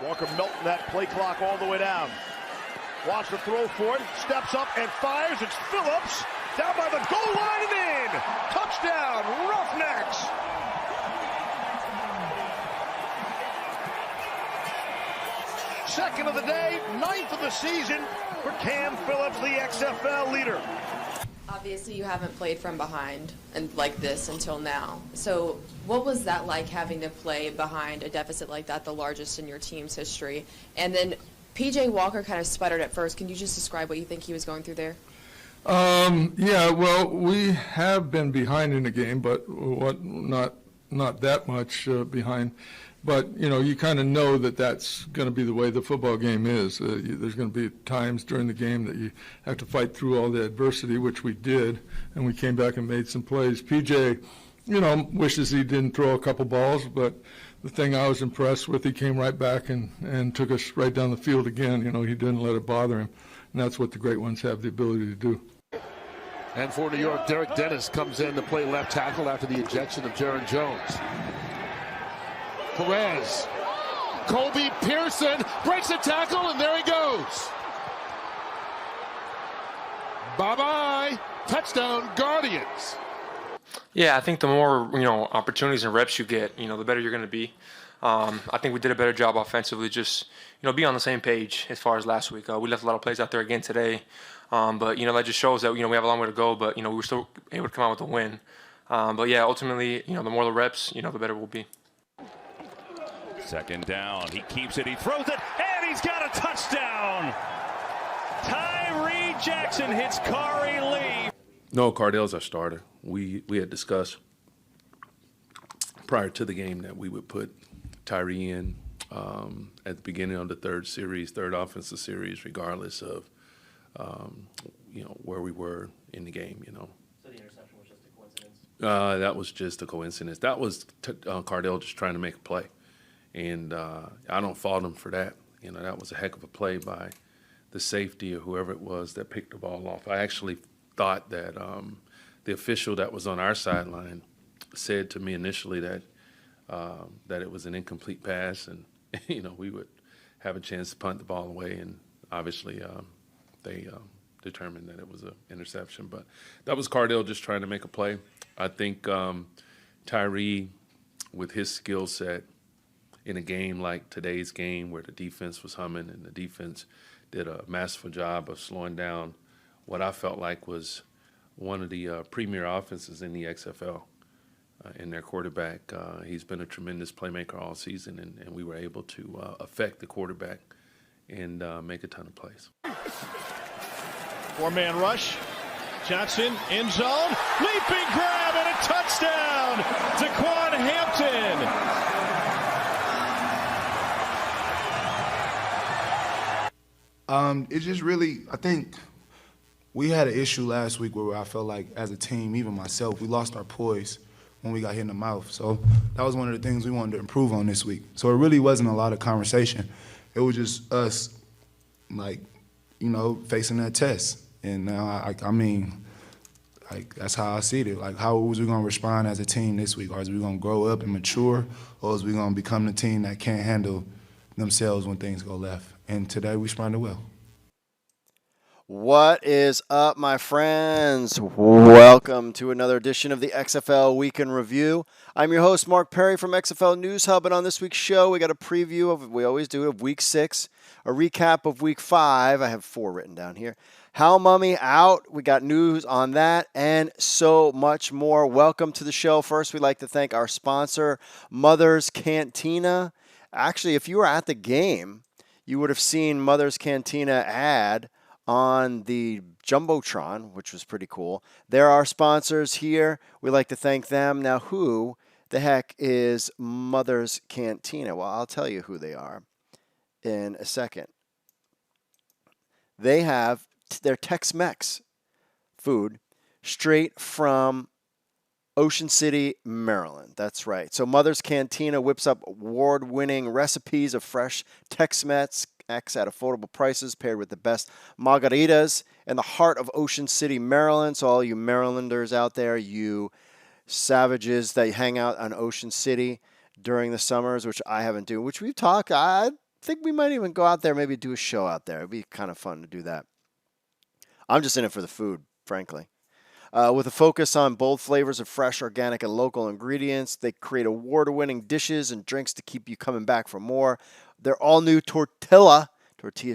Walker melting that play clock all the way down. Wants to throw for it, steps up and fires. It's Phillips down by the goal line and in. Touchdown, Roughnecks. Second of the day, 9th of the season for Cam Phillips, the XFL leader. Obviously, you haven't played from behind and like this until now. So what was that like, having to play behind a deficit like that, the largest in your team's history? And then P.J. Walker kind of sputtered at first. Can you just describe what you think he was going through there? Yeah, well, we have been behind in the game, but not that much behind. But, you know, you kind of know that that's going to be the way the football game is. There's going to be times during the game that you have to fight through all the adversity, which we did, and we came back and made some plays. PJ, you know, wishes he didn't throw a couple balls, but the thing I was impressed with, he came right back and took us right down the field again. You know, he didn't let it bother him, and that's what the great ones have the ability to do. And for New York, Derek Dennis comes in to play left tackle after the ejection of Jaron Jones. Perez, Colby Pearson breaks a tackle, and there he goes. Bye-bye. Touchdown, Guardians. Yeah, I think the more, opportunities and reps you get, the better you're going to be. I think we did a better job offensively, just, be on the same page as far as last week. We left a lot of plays out there again today. But, that just shows that, we have a long way to go, but, we were still able to come out with a win. But, yeah, ultimately, the more the reps, the better we'll be. Second down, he keeps it, he throws it, and he's got a touchdown! Tyree Jackson hits Kari Lee. No, Cardell's our starter. We had discussed prior to the game that we would put Tyree in at the beginning of the third offensive series, regardless of, where we were in the game, So the interception was just a coincidence? That was just a coincidence. That was Cardell just trying to make a play. And I don't fault him for that. That was a heck of a play by the safety or whoever it was that picked the ball off. I actually thought that the official that was on our sideline said to me initially that it was an incomplete pass, and we would have a chance to punt the ball away, and obviously they determined that it was an interception. But that was Cardell just trying to make a play. I think Tyree, with his skill set, in a game like today's game where the defense was humming and the defense did a masterful job of slowing down what I felt like was one of the premier offenses in the XFL in their quarterback. He's been a tremendous playmaker all season, and we were able to affect the quarterback and make a ton of plays. Four-man rush. Johnson, end zone, leaping grab, and a touchdown! Daquan Hampton. It's just really, I think we had an issue last week where I felt like as a team, even myself, we lost our poise when we got hit in the mouth. So that was one of the things we wanted to improve on this week. So it really wasn't a lot of conversation. It was just us, facing that test. And now, that's how I see it. Like, how was we going to respond as a team this week? Or is we going to grow up and mature? Or is we going to become the team that can't handle themselves when things go left? And today we responded well. What is up, my friends? Welcome to another edition of the XFL Week in Review. I'm your host, Mark Perry from XFL News Hub, and on this week's show, we got a preview of, we always do, of Week 6, a recap of Week 5. I have 4 written down here. Hal Mummy out. We got news on that and so much more. Welcome to the show. First, we'd like to thank our sponsor, Mother's Cantina. Actually, if you were at the game, you would have seen Mother's Cantina ad on the Jumbotron, which was pretty cool. They're our sponsors here. We'd like to thank them. Now, who the heck is Mother's Cantina? Well, I'll tell you who they are in a second. They have their Tex-Mex food straight from Ocean City, Maryland. That's right. So Mother's Cantina whips up award-winning recipes of fresh Tex-Mex at affordable prices paired with the best margaritas in the heart of Ocean City, Maryland. So all you Marylanders out there, you savages that hang out on Ocean City during the summers, which I haven't done, which we've talked, think we might even go out there, maybe do a show out there. It'd be kind of fun to do that. I'm just in it for the food, frankly. With a focus on bold flavors of fresh, organic, and local ingredients, they create award-winning dishes and drinks to keep you coming back for more. Their all-new tortilla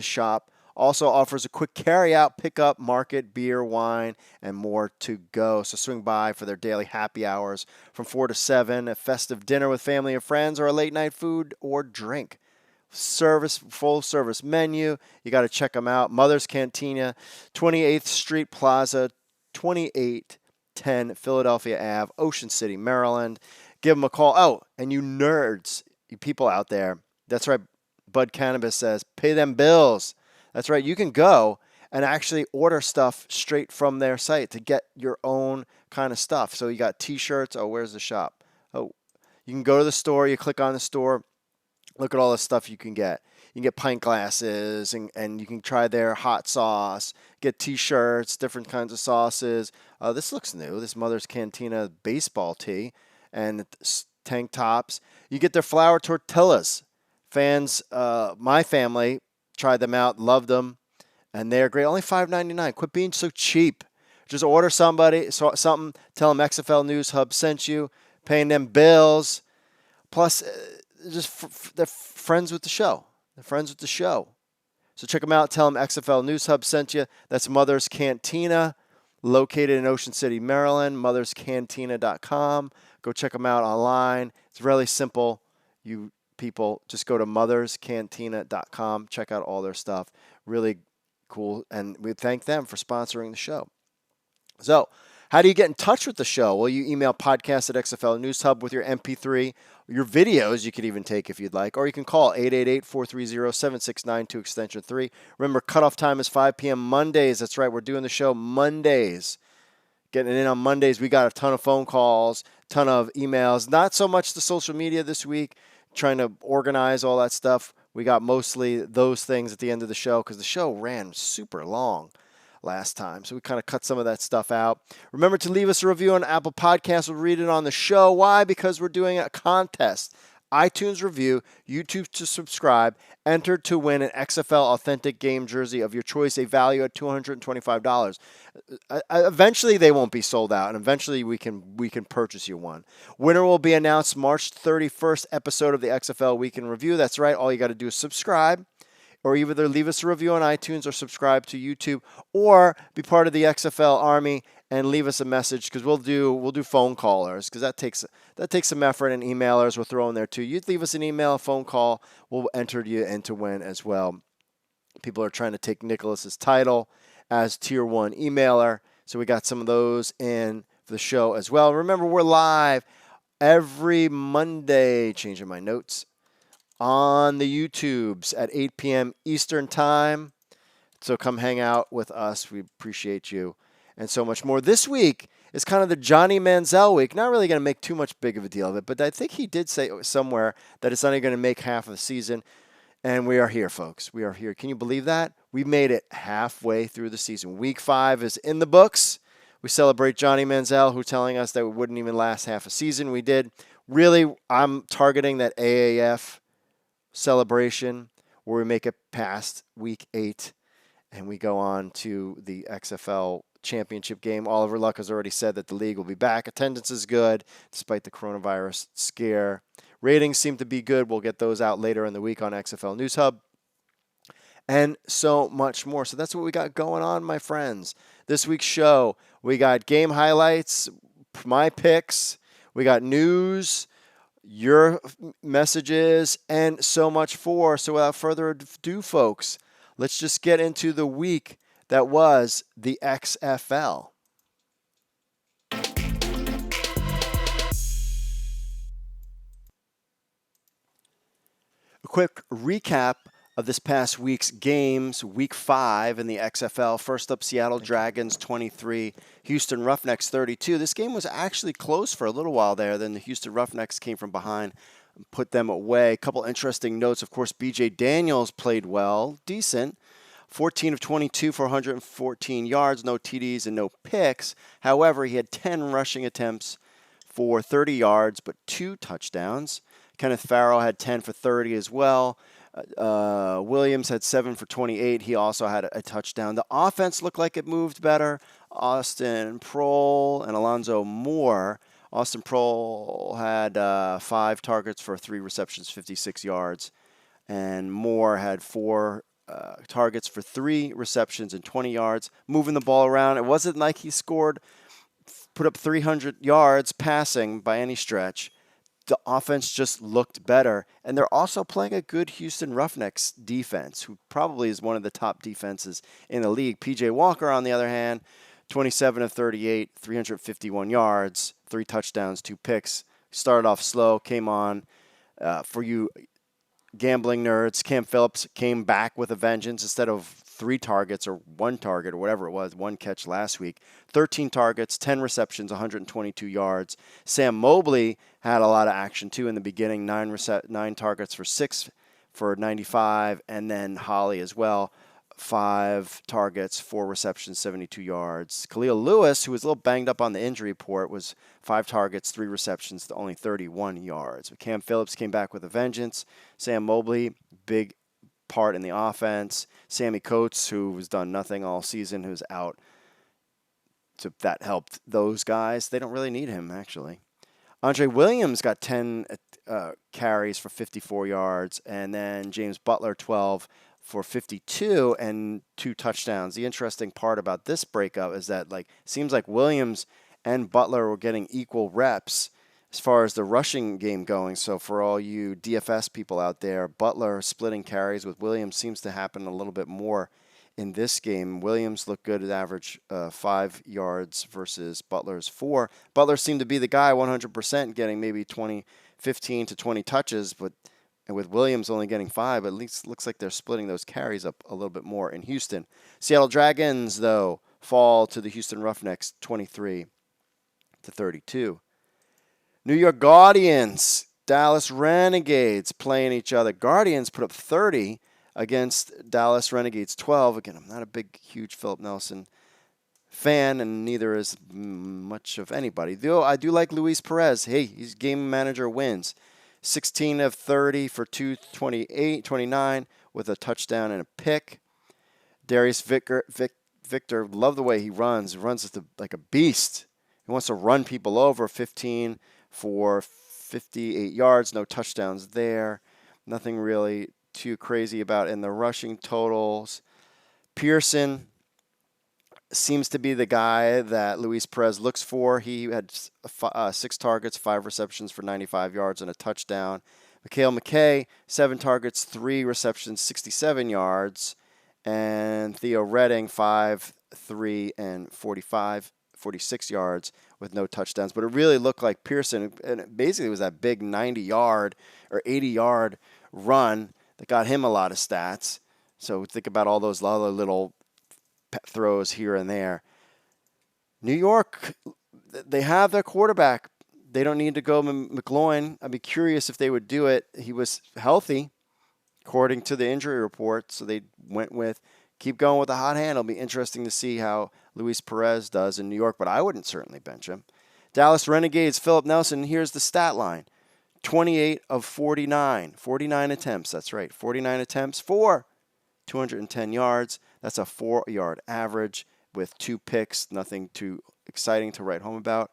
shop also offers a quick carry-out, pickup, market, beer, wine, and more to go. So swing by for their daily happy hours from 4 to 7, a festive dinner with family and friends, or a late-night food or drink. Full service menu. You got to check them out. Mother's Cantina, 28th Street Plaza, 2810 Philadelphia Ave, Ocean City, Maryland. Give them a call. Oh, and you nerds, you people out there, that's right, Bud Cannabis says, pay them bills. That's right, you can go and actually order stuff straight from their site to get your own kind of stuff. So you got T-shirts. Oh, where's the shop? Oh, you can go to the store. You click on the store. Look at all the stuff you can get. You can get pint glasses, and you can try their hot sauce, get T-shirts, different kinds of sauces. This looks new, this Mother's Cantina baseball tee and tank tops. You get their flour tortillas. Fans, my family, tried them out, loved them, and they're great. Only $5.99. Quit being so cheap. Just order something, tell them XFL News Hub sent you, paying them bills. Plus, they're friends with the show. They're friends with the show. So check them out. Tell them XFL News Hub sent you. That's Mother's Cantina, located in Ocean City, Maryland. motherscantina.com. Go check them out online. It's really simple. You people just go to motherscantina.com. Check out all their stuff. Really cool. And we thank them for sponsoring the show. So, how do you get in touch with the show? Well, you email podcast at XFL News Hub with your MP3, your videos you could even take if you'd like, or you can call 888-430-7692 extension 3. Remember, cutoff time is 5 p.m. Mondays. That's right, we're doing the show Mondays. Getting it in on Mondays. We got a ton of phone calls, ton of emails. Not so much the social media this week, trying to organize all that stuff. We got mostly those things at the end of the show because the show ran super long last time. So we kind of cut some of that stuff out. Remember to leave us a review on Apple Podcasts. We'll read it on the show. Why? Because we're doing a contest. iTunes review, YouTube to subscribe, entered to win an XFL authentic game jersey of your choice, a value at $225. Eventually they won't be sold out, and eventually we can purchase you one. Winner will be announced March 31st episode of the XFL Week in Review. That's right. All you got to do is subscribe, or either leave us a review on iTunes or subscribe to YouTube, or be part of the XFL Army and leave us a message, because we'll do phone callers, because that takes some effort, and emailers we'll throw in there too. You leave us an email, a phone call, we'll enter you in to win as well. People are trying to take Nicholas's title as Tier 1 emailer, so we got some of those in for the show as well. Remember, we're live every Monday, changing my notes, on the YouTubes at 8 p.m. Eastern Time. So come hang out with us. We appreciate you and so much more. This week is kind of the Johnny Manziel week. Not really going to make too much big of a deal of it, but I think he did say somewhere that it's only going to make half of the season. And we are here, folks. We are here. Can you believe that? We made it halfway through the season. Week 5 is in the books. We celebrate Johnny Manziel, who's telling us that we wouldn't even last half a season. We did. Really, I'm targeting that AAF celebration where we make it past week 8 and we go on to the XFL championship game. Oliver Luck has already said that the league will be back. Attendance is good despite the coronavirus scare. Ratings seem to be good. We'll get those out later in the week on XFL News Hub. And so much more. So that's what we got going on, my friends. This week's show, we got game highlights, my picks, we got news, your messages, and so much more. So without further ado, folks, let's just get into the week that was the XFL. A quick recap of this past week's games, week 5 in the XFL. First up, Seattle Dragons 23, Houston Roughnecks 32. This game was actually close for a little while there. Then the Houston Roughnecks came from behind and put them away. A couple interesting notes. Of course, B.J. Daniels played well, decent. 14 of 22 for 114 yards, no TDs and no picks. However, he had 10 rushing attempts for 30 yards, but 2 touchdowns. Kenneth Farrell had 10 for 30 as well. Williams had 7 for 28. He also had a touchdown. The offense looked like it moved better. Austin Prohl and Alonzo Moore. Austin Prohl had 5 targets for 3 receptions, 56 yards. And Moore had 4 targets for 3 receptions and 20 yards. Moving the ball around. It wasn't like he put up 300 yards passing by any stretch. The offense just looked better. And they're also playing a good Houston Roughnecks defense, who probably is one of the top defenses in the league. P.J. Walker, on the other hand, 27 of 38, 351 yards, 3 touchdowns, 2 picks. Started off slow, came on. For you gambling nerds, Cam Phillips came back with a vengeance instead of 3 targets or 1 target or whatever it was, 1 catch last week. 13 targets, 10 receptions, 122 yards. Sam Mobley had a lot of action too in the beginning, 9 targets for 6 for 95, and then Holly as well. 5 targets, 4 receptions, 72 yards. Khalil Lewis, who was a little banged up on the injury report, was 5 targets, 3 receptions to only 31 yards. But Cam Phillips came back with a vengeance. Sam Mobley, big part in the offense. Sammy Coates, who has done nothing all season, who's out. So that helped those guys. They don't really need him, actually. Andre Williams got 10 carries for 54 yards, and then James Butler, 12 for 52 and 2 touchdowns. The interesting part about this breakup is that seems like Williams and Butler were getting equal reps as far as the rushing game going. So for all you DFS people out there, Butler splitting carries with Williams seems to happen a little bit more in this game. Williams looked good at average 5 yards versus Butler's 4. Butler seemed to be the guy 100% getting maybe 15 to 20 touches, but and with Williams only getting 5, at least looks like they're splitting those carries up a little bit more in Houston. Seattle Dragons, though, fall to the Houston Roughnecks 23 to 32. New York Guardians, Dallas Renegades playing each other. Guardians put up 30 against Dallas Renegades 12. Again, I'm not a big, huge Philip Nelson fan, and neither is much of anybody. Though I do like Luis Perez. Hey, he's game manager wins. 16 of 30 for 229 with a touchdown and a pick. Darius Victor, love the way he runs. He runs like a beast. He wants to run people over. 15 for 58 yards. No touchdowns there. Nothing really too crazy about in the rushing totals. Pearson seems to be the guy that Luis Perez looks for. He had 6 targets, 5 receptions for 95 yards and a touchdown. Mikhail McKay, 7 targets, 3 receptions, 67 yards. And Theo Redding, 5, 3, and 46 yards with no touchdowns. But it really looked like Pearson, and it basically was that big 90-yard or 80-yard run that got him a lot of stats. So think about all those other little throws here and there. New York, they have their quarterback. They don't need to go McLaurin. I'd be curious if they would do it. He was healthy, according to the injury report, so they went with keep going with the hot hand. It'll be interesting to see how Luis Perez does in New York, but I wouldn't certainly bench him. Dallas Renegades, Philip Nelson, here's the stat line. 28 of 49. 49 attempts, that's right. 49 attempts for 210 yards. That's a 4-yard average with 2 picks. Nothing too exciting to write home about.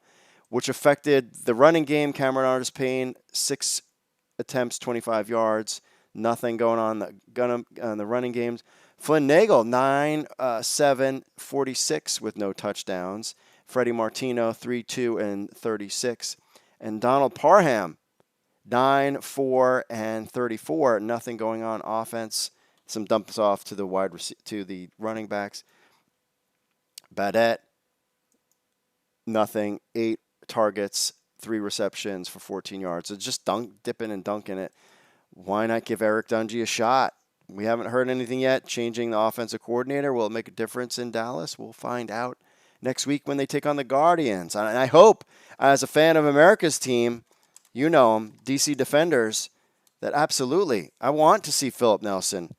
Which affected the running game. Cameron Artis-Payne, 6 attempts, 25 yards. Nothing going on the running games. Flynn Nagel, 9, 7, 46 with no touchdowns. Freddie Martino, 3, 2, and 36. And Donald Parham, 9, 4, and 34. Nothing going on offense. Some dumps off to the running backs. Badette, nothing. 8 targets, 3 receptions for 14 yards. So just dipping and dunking it. Why not give Eric Dungy a shot? We haven't heard anything yet. Changing the offensive coordinator, will it make a difference in Dallas? We'll find out next week when they take on the Guardians. And I hope, as a fan of America's team, you know them, DC Defenders, that absolutely, I want to see Philip Nelson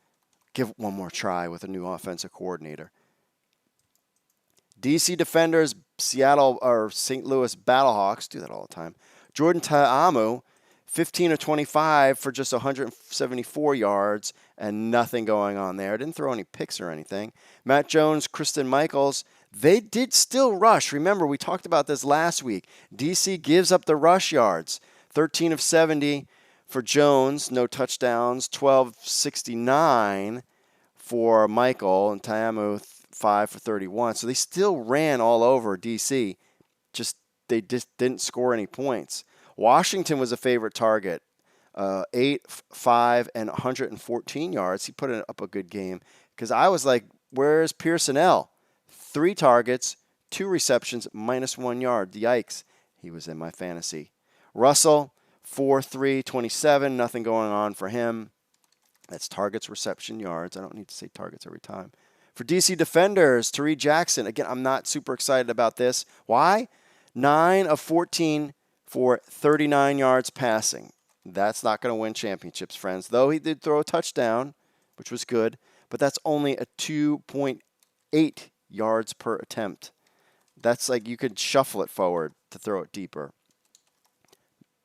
give it one more try with a new offensive coordinator. DC Defenders, Seattle or St. Louis Battlehawks, do that all the time. Jordan Ta'amu, 15 of 25 for just 174 yards and nothing going on there. Didn't throw any picks or anything. Matt Jones, Kristen Michaels, they did still rush. Remember, we talked about this last week. DC gives up the rush yards. 13 of 70 for Jones, no touchdowns. 12-69 for Michael, and Tayamu 5 for 31. So they still ran all over DC. They just didn't score any points. Washington was a favorite target. 8, 5, and 114 yards. He put up a good game because I was like, where's Pearson L? 3 targets, 2 receptions, -1 yard. Yikes. He was in my fantasy. Russell, 4, 3, 27. Nothing going on for him. That's targets, reception, yards. I don't need to say targets every time. For DC defenders, Tariq Jackson. Again, I'm not super excited about this. Why? 9 of 14 for 39 yards passing. That's not going to win championships, friends. Though he did throw a touchdown, which was good, but that's only a 2.8 yards per attempt. That's like you could shuffle it forward to throw it deeper.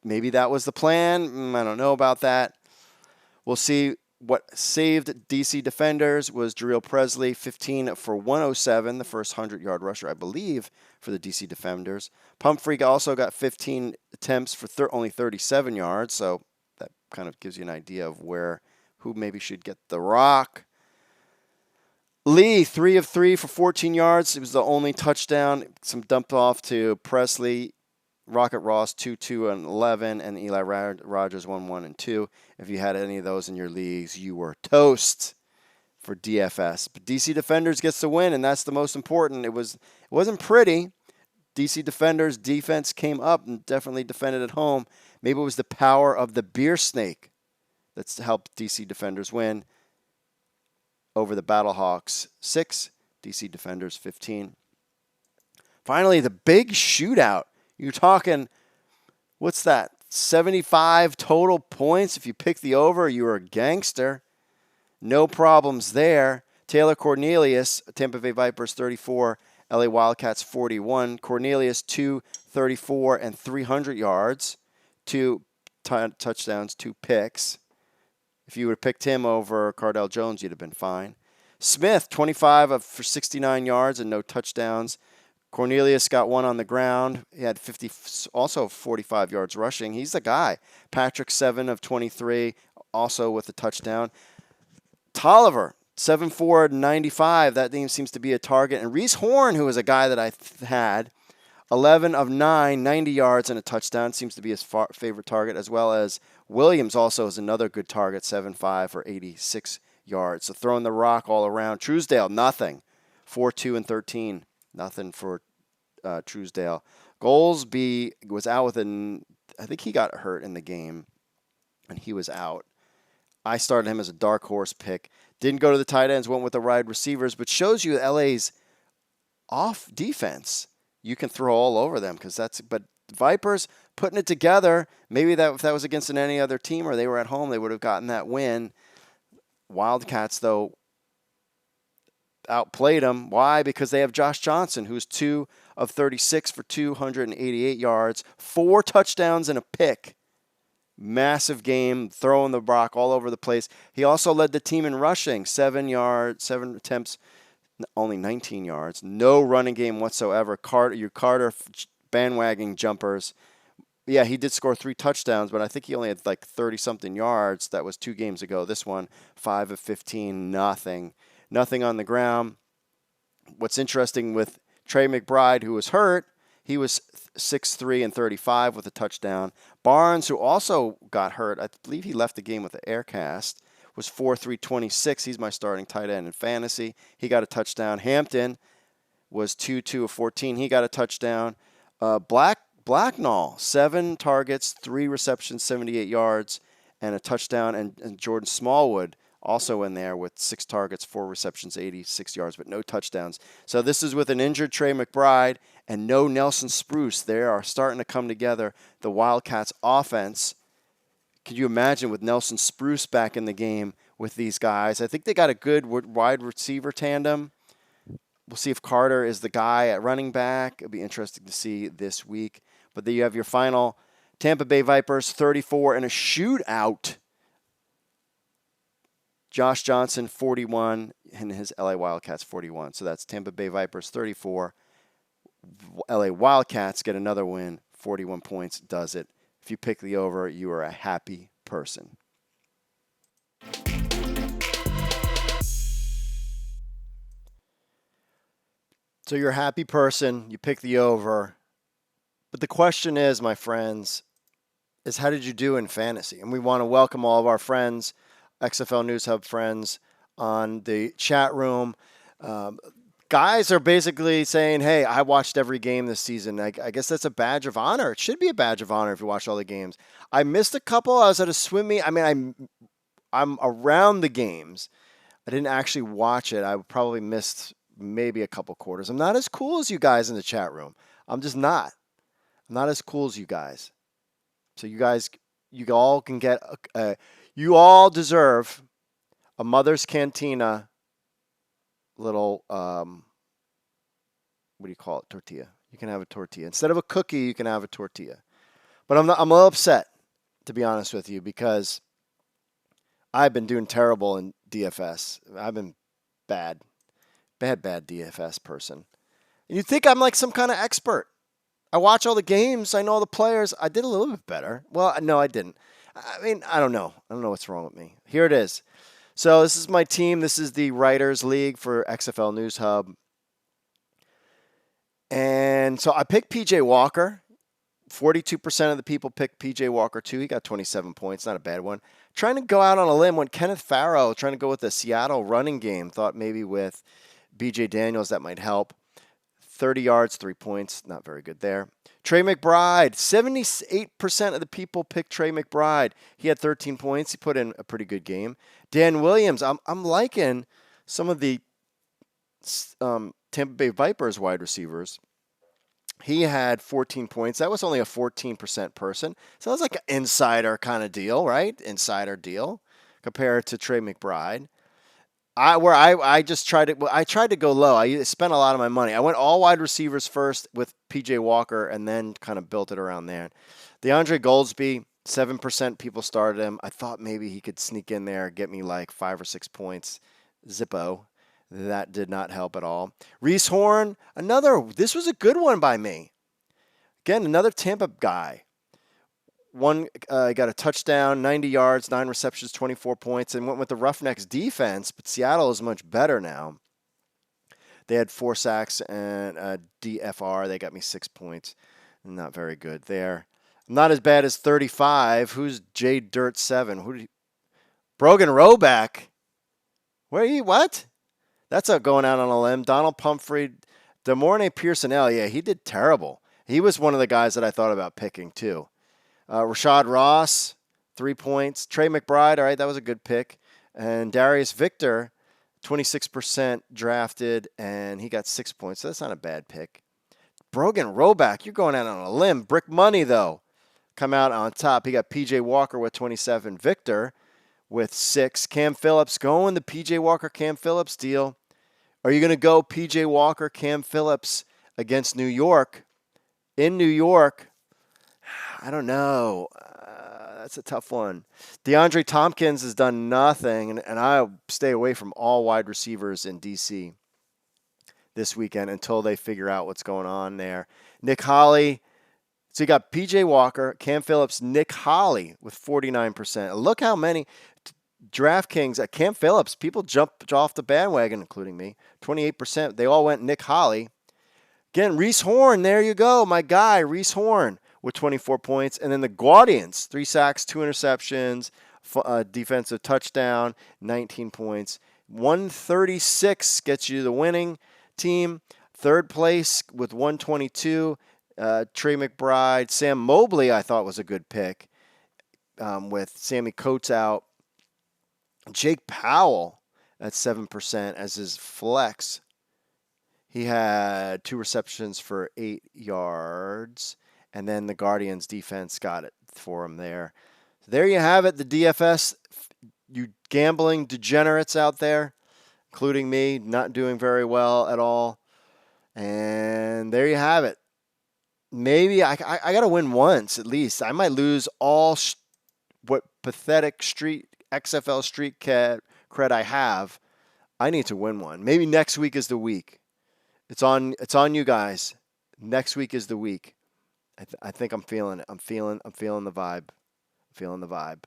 Maybe that was the plan. I don't know about that. We'll see. What saved DC defenders was Jarrell Presley, 15 for 107, the first 100-yard rusher, I believe, for the DC defenders. Pumphrey also got 15 attempts for only 37 yards, so that kind of gives you an idea of who maybe should get the rock. Lee, 3 of 3 for 14 yards. It was the only touchdown. Some dump off to Presley. Rocket Ross, 2, 2, and 11, and Eli Rogers, 1, 1, and 2. If you had any of those in your leagues, you were toast for DFS. But DC Defenders gets the win, and that's the most important. It wasn't pretty. DC Defenders' defense came up and definitely defended at home. Maybe it was the power of the beer snake that's helped DC Defenders win over the Battlehawks 6, DC Defenders 15. Finally, the big shootout. You're talking, what's that, 75 total points? If you pick the over, you were a gangster. No problems there. Taylor Cornelius, Tampa Bay Vipers 34, LA Wildcats 41. Cornelius 234 and 300 yards, 2 touchdowns, 2 picks. If you would have picked him over Cardell Jones, you'd have been fine. Smith, 25 for 69 yards and no touchdowns. Cornelius got 1 on the ground. He had 45 yards rushing. He's the guy. Patrick, 7 of 23, also with a touchdown. Tolliver, 7'4", 95. That name seems to be a target. And Reese Horn, who was a guy that I had, 11 of 9, 90 yards and a touchdown. Seems to be his favorite target, as well as Williams also is another good target, 7'5" for 86 yards. So throwing the rock all around. Truesdale, nothing. 4, 2, and 13. Nothing for Truesdale. Goldsby was out I think he got hurt in the game, and he was out. I started him as a dark horse pick. Didn't go to the tight ends, went with the wide receivers, but shows you LA's off defense. You can throw all over them but Vipers putting it together. Maybe if that was against any other team or they were at home, they would have gotten that win. Wildcats, though, outplayed them. Why? Because they have Josh Johnson, who's 2 of 36 for 288 yards, 4 touchdowns and a pick. Massive game, throwing the rock all over the place. He also led the team in rushing, 7 attempts, only 19 yards. No running game whatsoever. Carter bandwagon jumpers. Yeah, he did score 3 touchdowns, but I think he only had like 30-something yards. That was 2 games ago. This one, 5 of 15, nothing. Nothing on the ground. What's interesting with Trey McBride, who was hurt, he was 6'3" and 35 with a touchdown. Barnes, who also got hurt, I believe he left the game with an air cast, was 4'3", 26. He's my starting tight end in fantasy. He got a touchdown. Hampton was 2 of 14. He got a touchdown. Blacknall, 7 targets, 3 receptions, 78 yards, and a touchdown. And Jordan Smallwood, also in there with 6 targets, 4 receptions, 86 yards, but no touchdowns. So this is with an injured Trey McBride and no Nelson Spruce. They are starting to come together. The Wildcats offense, could you imagine with Nelson Spruce back in the game with these guys? I think they got a good wide receiver tandem. We'll see if Carter is the guy at running back. It'll be interesting to see this week. But then you have your final Tampa Bay Vipers 34 in a shootout. Josh Johnson 41 and his LA Wildcats 41. So that's Tampa Bay Vipers 34. LA Wildcats get another win. 41 points does it. If you pick the over, you are a happy person. So you're a happy person. You pick the over. But the question is, my friends, is how did you do in fantasy? And we want to welcome all of our friends, XFL News Hub friends, on the chat room. Guys are basically saying, hey, I watched every game this season. I guess that's a badge of honor. It should be a badge of honor if you watch all the games. I missed a couple. I was at a swim meet. I mean, I'm around the games. I didn't actually watch it. I probably missed maybe a couple quarters. I'm not as cool as you guys in the chat room. I'm just not. I'm not as cool as you guys. So you guys, you all can get, you all deserve a Mother's Cantina little, what do you call it? Tortilla. You can have a tortilla. Instead of a cookie, you can have a tortilla. But I'm a little upset, to be honest with you, because I've been doing terrible in DFS. I've been bad DFS person. And you'd think I'm like some kind of expert. I watch all the games. I know all the players. I did a little bit better. Well, no, I didn't. I mean, I don't know. I don't know what's wrong with me. Here it is. So this is my team. This is the Writers League for XFL News Hub. And so I picked PJ Walker. 42% of the people picked PJ Walker too. He got 27 points. Not a bad one. Trying to go out on a limb when Kenneth Farrow, trying to go with the Seattle running game. Thought maybe with BJ Daniels that might help. 30 yards, 3 points. Not very good there. Trey McBride. 78% of the people picked Trey McBride. He had 13 points. He put in a pretty good game. Dan Williams. I'm liking some of the Tampa Bay Vipers wide receivers. He had 14 points. That was only a 14% person. So that was like an insider kind of deal, right? Insider deal compared to Trey McBride. I tried to go low. I spent a lot of my money. I went all wide receivers first with PJ Walker and then kind of built it around there. DeAndre Goldsby, 7% people started him. I thought maybe he could sneak in there, get me like 5 or 6 points. Zippo. That did not help at all. Reese Horn, this was a good one by me. Again, another Tampa guy. One got a touchdown, 90 yards, 9 receptions, 24 points, and went with the Roughnecks defense, but Seattle is much better now. They had 4 sacks and a DFR. They got me 6 points. Not very good there. Not as bad as 35. Who's J Dirt 7? Brogan Roback. Where are you? What? That's going out on a limb. Donald Pumphrey, DeMornay Pearsonell. Yeah, he did terrible. He was one of the guys that I thought about picking too. Rashad Ross, 3 points. Trey McBride, all right, that was a good pick. And Darius Victor, 26% drafted, and he got 6 points. So that's not a bad pick. Brogan Roback, you're going out on a limb. Brick Money, though, come out on top. He got P.J. Walker with 27. Victor with 6. Cam Phillips going the P.J. Walker, Cam Phillips deal. Are you going to go P.J. Walker, Cam Phillips against New York? In New York, I don't know. That's a tough one. DeAndre Tompkins has done nothing, and I'll stay away from all wide receivers in D.C. this weekend until they figure out what's going on there. Nick Holly. So you got P.J. Walker, Cam Phillips, Nick Holly with 49%. Look how many DraftKings at Cam Phillips, people jumped off the bandwagon, including me. 28%. They all went Nick Holly. Again, Reese Horn, there you go. My guy, Reese Horn, with 24 points. And then the Guardians, 3 sacks, 2 interceptions, defensive touchdown, 19 points. 136 gets you the winning team. Third place with 122, Trey McBride. Sam Mobley, I thought was a good pick with Sammy Coates out. Jake Powell at 7% as his flex. He had 2 receptions for 8 yards. And then the Guardians defense got it for him there. So there you have it, the DFS. You gambling degenerates out there, including me, not doing very well at all. And there you have it. maybe I got to win once at least. I might lose all what pathetic street XFL street cred I have. I need to win one. Maybe next week is the week. It's on you guys. Next week is the week. I think I'm feeling it. I'm feeling the vibe. I'm feeling the vibe.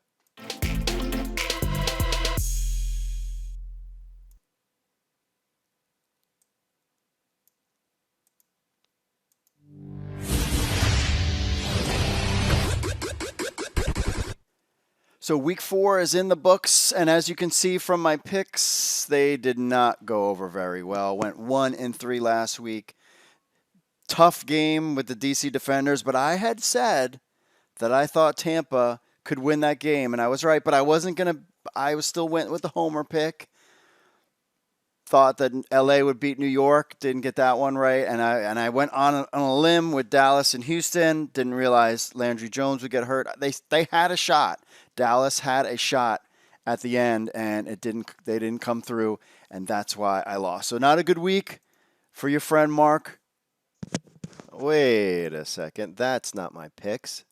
So week 4 is in the books, and as you can see from my picks, they did not go over very well. Went 1-3 last week. Tough game with the DC Defenders, but I had said that I thought Tampa could win that game, and I was right, but I still went with the homer pick. Thought that LA would beat New York, didn't get that one right, and I went on a limb with Dallas and Houston. Didn't realize Landry Jones would get hurt. They had a shot. Dallas had a shot at the end, and they didn't come through, and that's why I lost. So not a good week for your friend Mark. Wait a second. That's not my picks.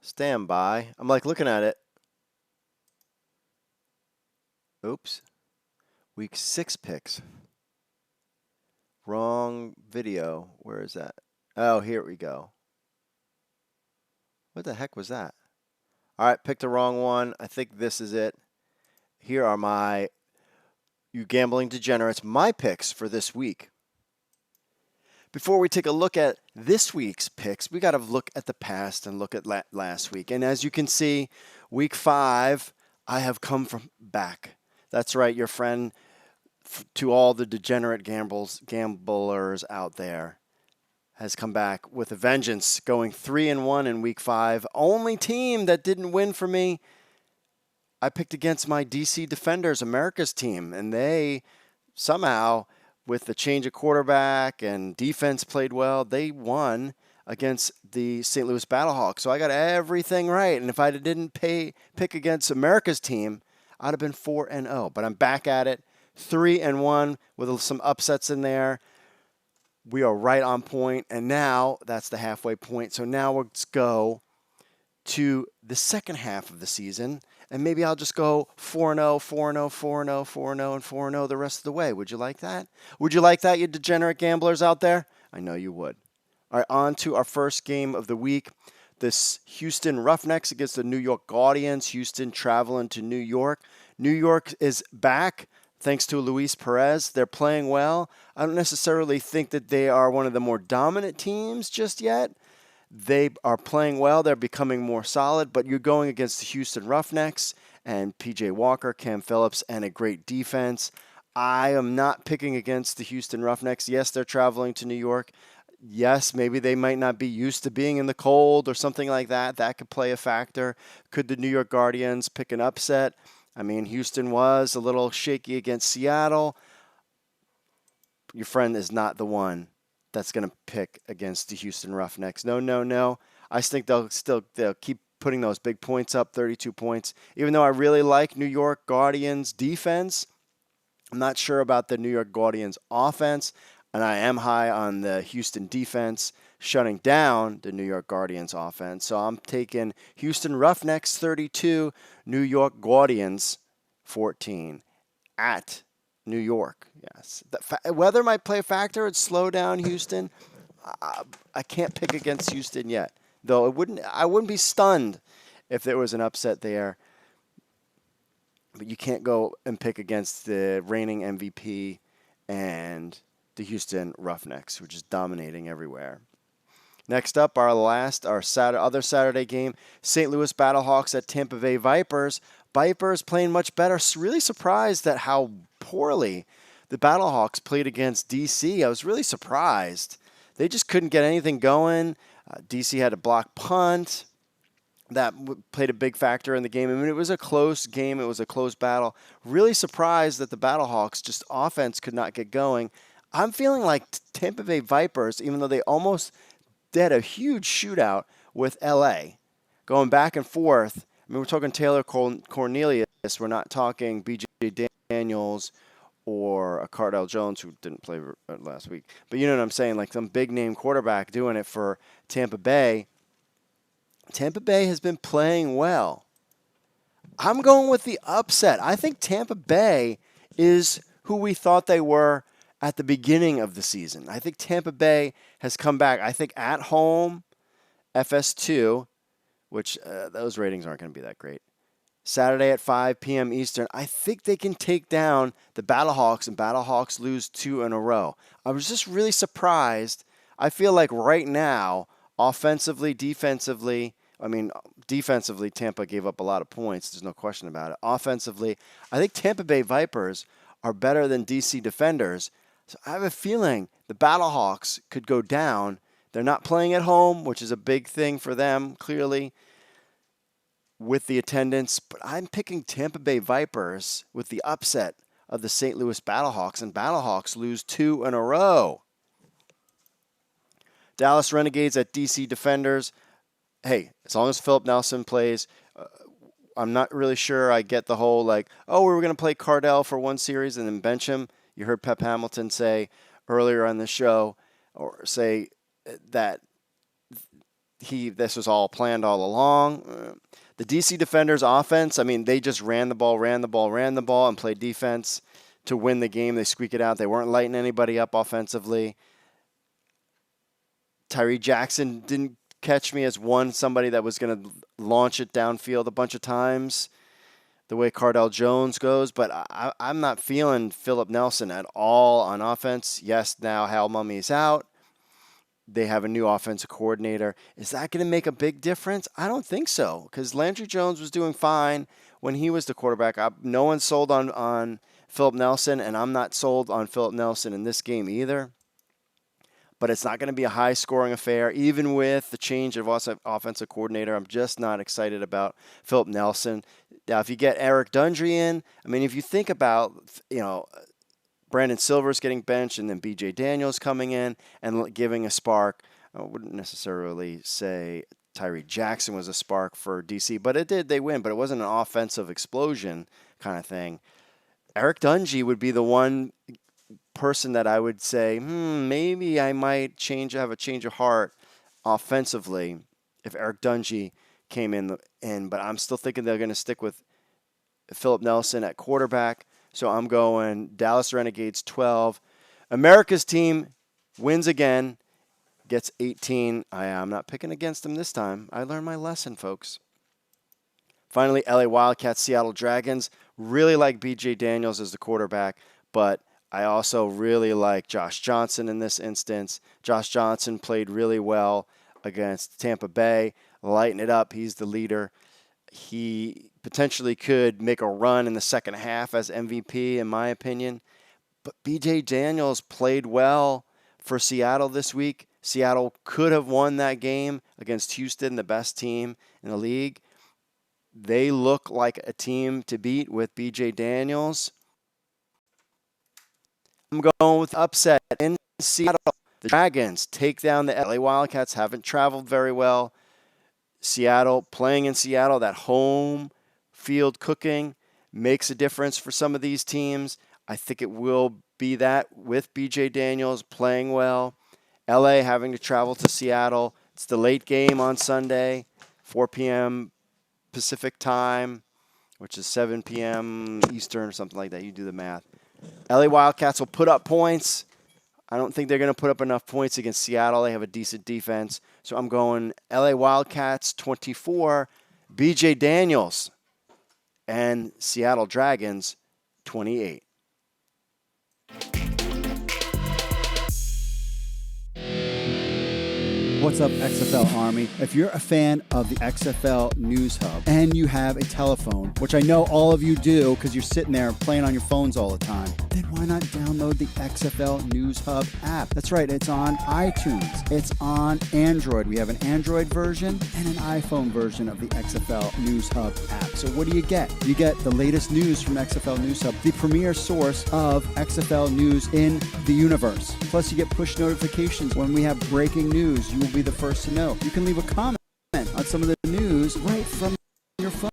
Stand by. I'm like looking at it. Oops. Week 6 picks. Wrong video. Where is that? Oh, here we go. What the heck was that? All right, picked the wrong one. I think this is it. Here are you gambling degenerates, my picks for this week. Before we take a look at this week's picks, we got to look at the past and look at last week. And as you can see, week 5, I have come from back. That's right, your friend, to all the degenerate gamblers out there, has come back with a vengeance, going 3-1 in week 5. Only team that didn't win for me, I picked against my DC Defenders, America's team, and they somehow, with the change of quarterback and defense played well, they won against the St. Louis Battlehawks. So I got everything right, and if I didn't pick against America's team, I'd have been 4-0. But I'm back at it, 3-1 with some upsets in there. We are right on point, and now that's the halfway point. So now let's go to the second half of the season, and maybe I'll just go 4-0, 4-0, 4-0, 4-0, and 4-0 the rest of the way. Would you like that? Would you like that, you degenerate gamblers out there? I know you would. All right, on to our first game of the week. This Houston Roughnecks against the New York Guardians. Houston traveling to New York. New York is back. Thanks to Luis Perez, they're playing well. I don't necessarily think that they are one of the more dominant teams just yet. They are playing well. They're becoming more solid, but you're going against the Houston Roughnecks and P.J. Walker, Cam Phillips, and a great defense. I am not picking against the Houston Roughnecks. Yes, they're traveling to New York. Yes, maybe they might not be used to being in the cold or something like that. That could play a factor. Could the New York Guardians pick an upset? I mean, Houston was a little shaky against Seattle. Your friend is not the one that's going to pick against the Houston Roughnecks. No. I think they'll keep putting those big points up, 32 points. Even though I really like New York Guardians defense, I'm not sure about the New York Guardians offense, and I am high on the Houston defense shutting down the New York Guardians offense. So I'm taking Houston Roughnecks 32, New York Guardians 14 at New York. Yes. The weather might play a factor. It'd slow down Houston. I can't pick against Houston yet, though I wouldn't be stunned if there was an upset there. But you can't go and pick against the reigning MVP and the Houston Roughnecks, which is dominating everywhere. Next up, our other Saturday game, St. Louis Battlehawks at Tampa Bay Vipers. Vipers playing much better. Really surprised at how poorly the Battlehawks played against DC. I was really surprised. They just couldn't get anything going. DC had a block punt. That played a big factor in the game. I mean, it was a close game. It was a close battle. Really surprised that the Battlehawks just offense could not get going. I'm feeling like Tampa Bay Vipers, even though they had a huge shootout with LA, going back and forth. I mean, we're talking Taylor Cornelius. We're not talking B.J. Daniels or a Cardell Jones who didn't play last week. But you know what I'm saying? Like some big-name quarterback doing it for Tampa Bay. Tampa Bay has been playing well. I'm going with the upset. I think Tampa Bay is who we thought they were at the beginning of the season. I think Tampa Bay has come back. I think at home, FS2, which those ratings aren't going to be that great. Saturday at 5 p.m. Eastern, I think they can take down the Battlehawks, and Battlehawks lose 2 in a row. I was just really surprised. I feel like right now, offensively, defensively, defensively, Tampa gave up a lot of points. There's no question about it. Offensively, I think Tampa Bay Vipers are better than DC Defenders. So I have a feeling the Battlehawks could go down. They're not playing at home, which is a big thing for them, clearly, with the attendance. But I'm picking Tampa Bay Vipers with the upset of the St. Louis Battlehawks, and Battlehawks lose 2 in a row. Dallas Renegades at DC Defenders. Hey, as long as Philip Nelson plays, I'm not really sure I get the whole we were going to play Cardell for one series and then bench him. You heard Pep Hamilton say earlier on the show, or say that this was all planned all along. The DC Defenders offense, they just ran the ball, and played defense to win the game. They squeak it out. They weren't lighting anybody up offensively. Tyree Jackson didn't catch me as somebody that was going to launch it downfield a bunch of times the way Cardell Jones goes, but I'm not feeling Philip Nelson at all on offense. Yes, now Hal Mummy's out. They have a new offensive coordinator. Is that going to make a big difference? I don't think so, because Landry Jones was doing fine when he was the quarterback. No one's sold on Philip Nelson, and I'm not sold on Philip Nelson in this game either. But it's not going to be a high-scoring affair, even with the change of offensive coordinator. I'm just not excited about Philip Nelson. Now, if you get Eric Dundry in, if you think about, Brandon Silver's getting benched and then B.J. Daniels coming in and giving a spark. I wouldn't necessarily say Tyree Jackson was a spark for DC, but it did. They win, but it wasn't an offensive explosion kind of thing. Eric Dungey would be the one person that I would say, maybe I might have a change of heart offensively if Eric Dungey came in. But I'm still thinking they're going to stick with Philip Nelson at quarterback. So I'm going Dallas Renegades 12. America's team wins again, gets 18. I'm not picking against them this time. I learned my lesson, folks. Finally, LA Wildcats, Seattle Dragons. Really like B.J. Daniels as the quarterback, but I also really like Josh Johnson in this instance. Josh Johnson played really well against Tampa Bay, lighting it up. He's the leader. He potentially could make a run in the second half as MVP, in my opinion. But B.J. Daniels played well for Seattle this week. Seattle could have won that game against Houston, the best team in the league. They look like a team to beat with B.J. Daniels. I'm going with upset in Seattle. The Dragons take down the LA Wildcats. Haven't traveled very well. Seattle, playing in Seattle, that home field cooking makes a difference for some of these teams. I think it will be that with B.J. Daniels playing well. LA having to travel to Seattle. It's the late game on Sunday, 4 p.m. Pacific time, which is 7 p.m. Eastern or something like that. You do the math. LA Wildcats will put up points. I don't think they're going to put up enough points against Seattle. They have a decent defense. So I'm going LA Wildcats 24, B.J. Daniels, and Seattle Dragons 28. What's up, XFL Army? If you're a fan of the XFL News Hub and you have a telephone, which I know all of you do because you're sitting there playing on your phones all the time, then why not download the XFL News Hub app? That's right, it's on iTunes. It's on Android. We have an Android version and an iPhone version of the XFL News Hub app. So what do you get? You get the latest news from XFL News Hub, the premier source of XFL news in the universe. Plus, you get push notifications when we have breaking news. You will be the first to know. You can leave a comment on some of the news right from your phone.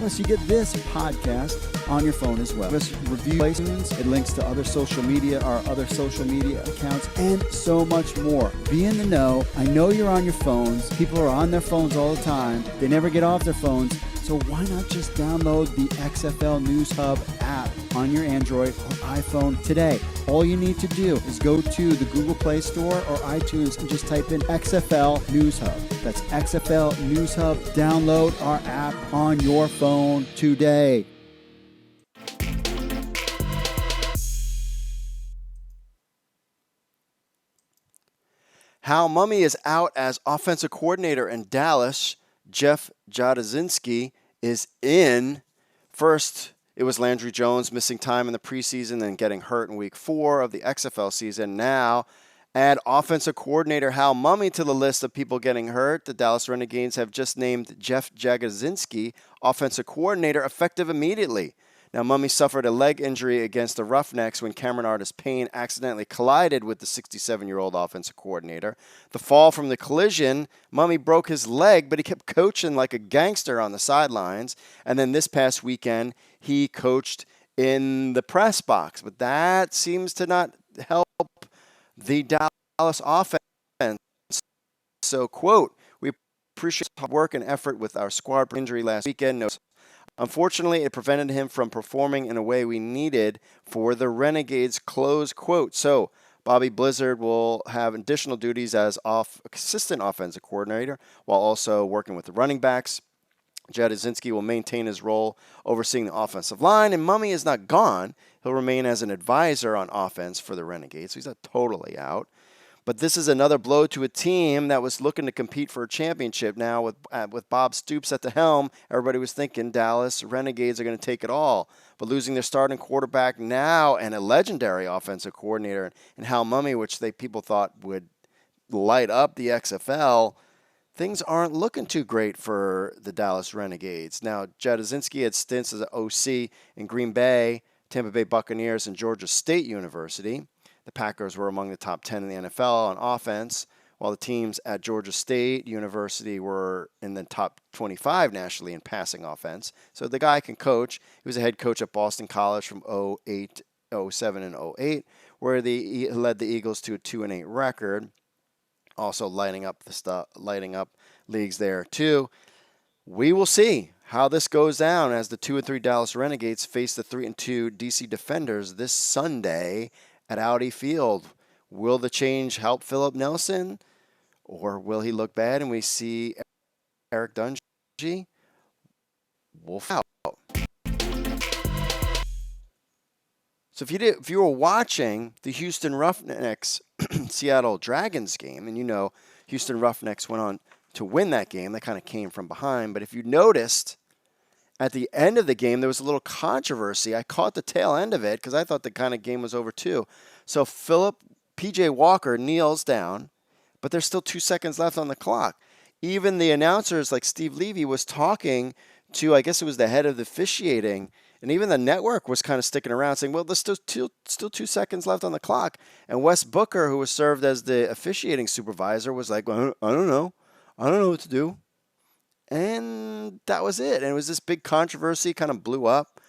Plus, you get this podcast on your phone as well. This review placements, it links to other social media, our other social media accounts, and so much more. Be in the know. I know you're on your phones. People are on their phones all the time. They never get off their phones. So why not just download the XFL News Hub app on your Android or iPhone today? All you need to do is go to the Google Play Store or iTunes and just type in XFL News Hub. That's XFL News Hub. Download our app on your phone today. Hal Mumme is out as offensive coordinator in Dallas. Jeff Jagodzinski is in. First, it was Landry Jones missing time in the preseason and getting hurt in week 4 of the XFL season. Now, add offensive coordinator Hal Mumme to the list of people getting hurt. The Dallas Renegades have just named Jeff Jagodzinski offensive coordinator effective immediately. Now, Mumme suffered a leg injury against the Roughnecks when Cameron Artis-Payne accidentally collided with the 67-year-old offensive coordinator. The fall from the collision, Mumme broke his leg, but he kept coaching like a gangster on the sidelines. And then this past weekend, he coached in the press box. But that seems to not help the Dallas offense. So, quote, "We appreciate his work and effort with our squad injury last weekend. Unfortunately, it prevented him from performing in a way we needed for the Renegades," close quote. So Bobby Blizzard will have additional duties as assistant offensive coordinator while also working with the running backs. Jagodzinski will maintain his role overseeing the offensive line, and Mumme is not gone. He'll remain as an advisor on offense for the Renegades, so he's not totally out. But this is another blow to a team that was looking to compete for a championship. Now, with Bob Stoops at the helm, everybody was thinking Dallas Renegades are going to take it all. But losing their starting quarterback now and a legendary offensive coordinator and Hal Mumme, which people thought would light up the XFL, things aren't looking too great for the Dallas Renegades. Now, Jagodzinski had stints as an OC in Green Bay, Tampa Bay Buccaneers, and Georgia State University. The Packers were among the top 10 in the NFL on offense, while the teams at Georgia State University were in the top 25 nationally in passing offense. So the guy can coach. He was a head coach at Boston College from 07 and 08, where he led the Eagles to a 2-8 record. Also lighting up leagues there too. We will see how this goes down as the 2-3 Dallas Renegades face the 3-2 DC Defenders this Sunday at Audi Field. Will the change help Philip Nelson, or will he look bad and we see Eric Dungy? We'll find out. So if you were watching the Houston Roughnecks Seattle Dragons game, and you know Houston Roughnecks went on to win that game, they kind of came from behind. But if you noticed, at the end of the game, there was a little controversy. I caught the tail end of it because I thought the kind of game was over too. So P.J. Walker kneels down, but there's still 2 seconds left on the clock. Even the announcers like Steve Levy was talking to, I guess it was the head of the officiating, and even the network was kind of sticking around saying, well, there's still 2 seconds left on the clock. And Wes Booker, who was served as the officiating supervisor, was like, well, I don't know. I don't know what to do. And that was it. And it was this big controversy, kind of blew up.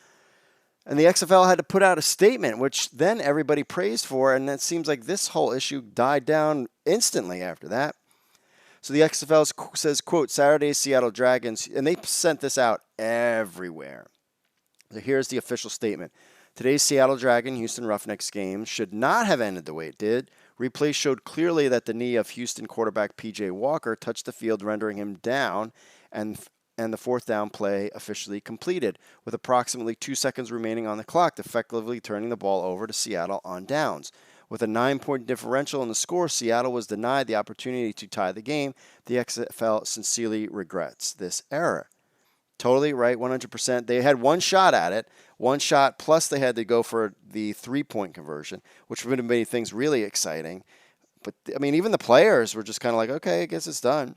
And the XFL had to put out a statement, which then everybody praised for. And it seems like this whole issue died down instantly after that. So the XFL says, quote, Saturday's Seattle Dragons, and they sent this out everywhere. So here's the official statement. Today's Seattle Dragon Houston Roughnecks game should not have ended the way it did. Replay showed clearly that the knee of Houston quarterback P.J. Walker touched the field, rendering him down, and the fourth down play officially completed, with approximately 2 seconds remaining on the clock, effectively turning the ball over to Seattle on downs. With a 9-point differential in the score, Seattle was denied the opportunity to tie the game. The XFL sincerely regrets this error. Totally right, 100%. They had one shot at it, one shot, plus they had to go for the 3-point conversion, which would have made things really exciting. But, I mean, even the players were just kind of like, okay, I guess it's done.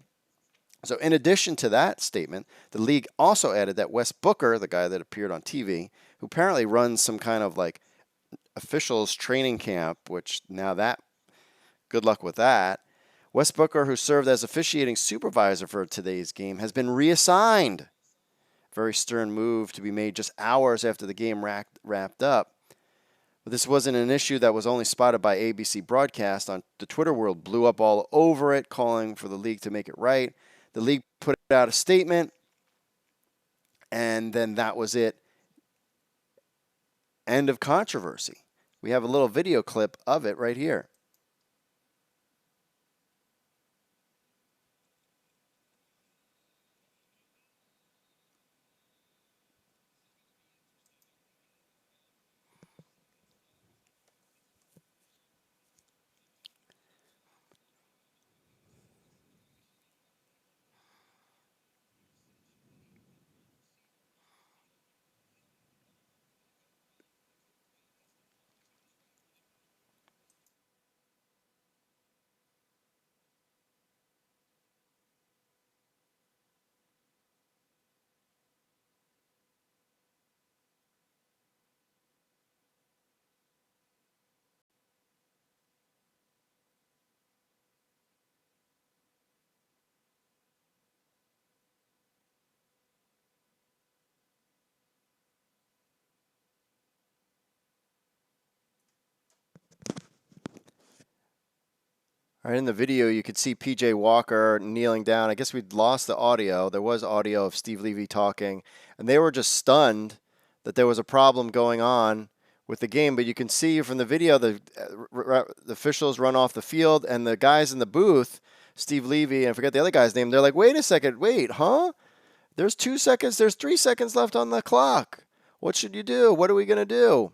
So in addition to that statement, the league also added that Wes Booker, the guy that appeared on TV, who apparently runs some kind of like officials training camp, which now that, good luck with that. Wes Booker, who served as officiating supervisor for today's game, has been reassigned Very stern move to be made just hours after the game wrapped up. But this wasn't an issue that was only spotted by ABC broadcast. On the Twitter world blew up all over it, calling for the league to make it right. The league put out a statement, and then that was it. End of controversy. We have a little video clip of it right here. All right, in the video, you could see P.J. Walker kneeling down. I guess we'd lost the audio. There was audio of Steve Levy talking, and they were just stunned that there was a problem going on with the game. But you can see from the video, the officials run off the field, and the guys in the booth, Steve Levy, and I forget the other guy's name, they're like, wait a second, wait, huh? There's 2 seconds, there's 3 seconds left on the clock. What should you do? What are we going to do?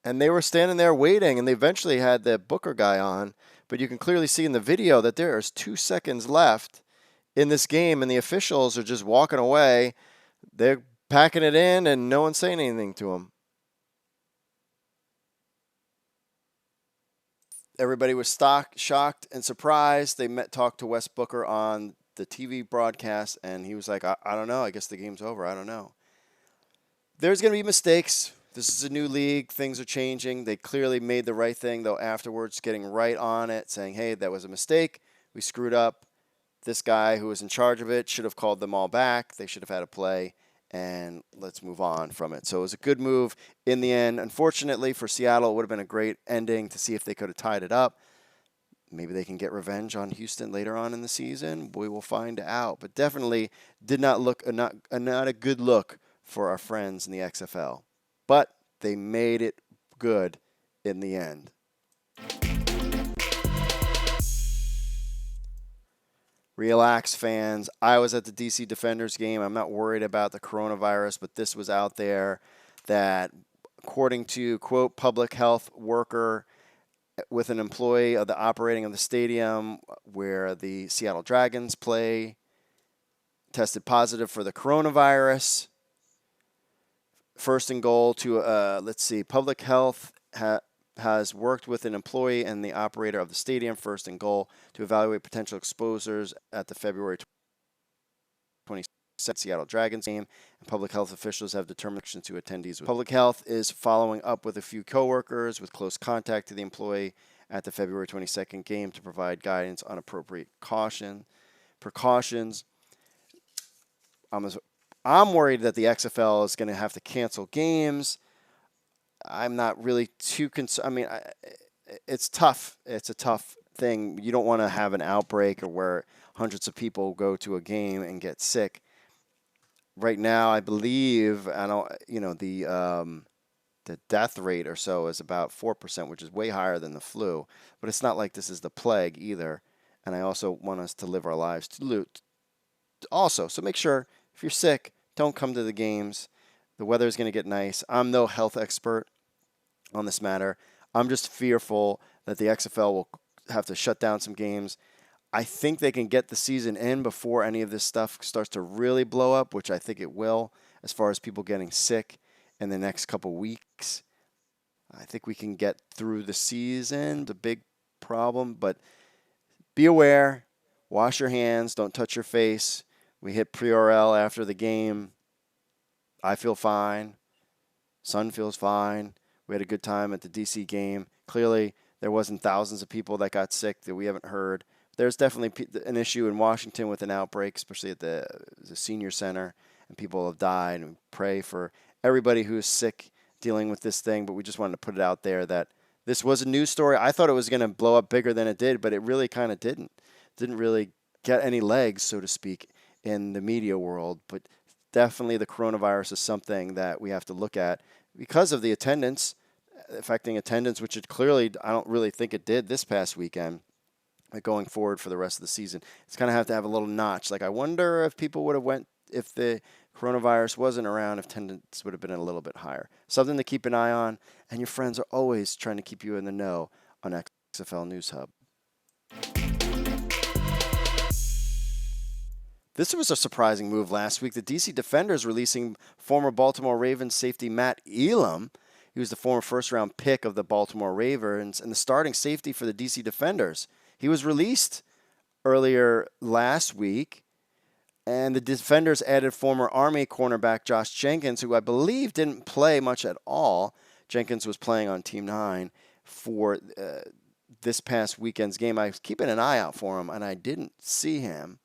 And they were standing there waiting, and they eventually had the Booker guy on. But you can clearly see in the video that there is 2 seconds left in this game, and the officials are just walking away. They're packing it in, and no one's saying anything to them. Everybody was shocked and surprised. They talked to Wes Booker on the TV broadcast, and he was like, I don't know. I guess the game's over. I don't know. There's going to be mistakes. This is a new league. Things are changing. They clearly made the right thing, though, afterwards, getting right on it, saying, hey, that was a mistake. We screwed up. This guy who was in charge of it should have called them all back. They should have had a play, and let's move on from it. So it was a good move in the end. Unfortunately for Seattle, it would have been a great ending to see if they could have tied it up. Maybe they can get revenge on Houston later on in the season. We will find out. But definitely did not look not a good look for our friends in the XFL. But they made it good in the end. Relax, fans. I was at the DC Defenders game. I'm not worried about the coronavirus, but this was out there that, according to, quote, public health worker with an employee of the operating of the stadium where the Seattle Dragons play, tested positive for the coronavirus. First and goal to, public health has worked with an employee and the operator of the stadium, first and goal, to evaluate potential exposures at the February 22nd Seattle Dragons game, and public health officials have determined to attendees. Public health is following up with a few coworkers with close contact to the employee at the February 22nd game to provide guidance on appropriate precautions. I'm worried that the XFL is going to have to cancel games. I'm not really too concerned. I mean, it's tough. It's a tough thing. You don't want to have an outbreak or where hundreds of people go to a game and get sick. Right now, I believe, the death rate or so is about 4%, which is way higher than the flu. But it's not like this is the plague either. And I also want us to live our lives also. So make sure, if you're sick, don't come to the games. The weather is going to get nice. I'm no health expert on this matter. I'm just fearful that the XFL will have to shut down some games. I think they can get the season in before any of this stuff starts to really blow up, which I think it will, as far as people getting sick in the next couple weeks. I think we can get through the season. The big problem, but be aware. Wash your hands. Don't touch your face. We hit Priorel after the game. I feel fine. Son feels fine. We had a good time at the DC game. Clearly, there wasn't thousands of people that got sick that we haven't heard. There's definitely an issue in Washington with an outbreak, especially at the senior center. and people have died, and we pray for everybody who is sick dealing with this thing, but we just wanted to put it out there that this was a news story. I thought it was going to blow up bigger than it did, but it really kind of didn't. Didn't really get any legs, so to speak, in the media world, but definitely the coronavirus is something that we have to look at because of the attendance, affecting attendance, which it clearly, I don't really think it did this past weekend. But going forward for the rest of the season, it's going to have a little notch. Like, I wonder if people would have went, if the coronavirus wasn't around, if attendance would have been a little bit higher. Something to keep an eye on, and your friends are always trying to keep you in the know on XFL News Hub. This was a surprising move last week. The DC Defenders releasing former Baltimore Ravens safety Matt Elam. He was the former first-round pick of the Baltimore Ravens and the starting safety for the DC Defenders. He was released earlier last week, and the Defenders added former Army cornerback Josh Jenkins, who I believe didn't play much at all. Jenkins was playing on Team 9 for this past weekend's game. I was keeping an eye out for him, and I didn't see him.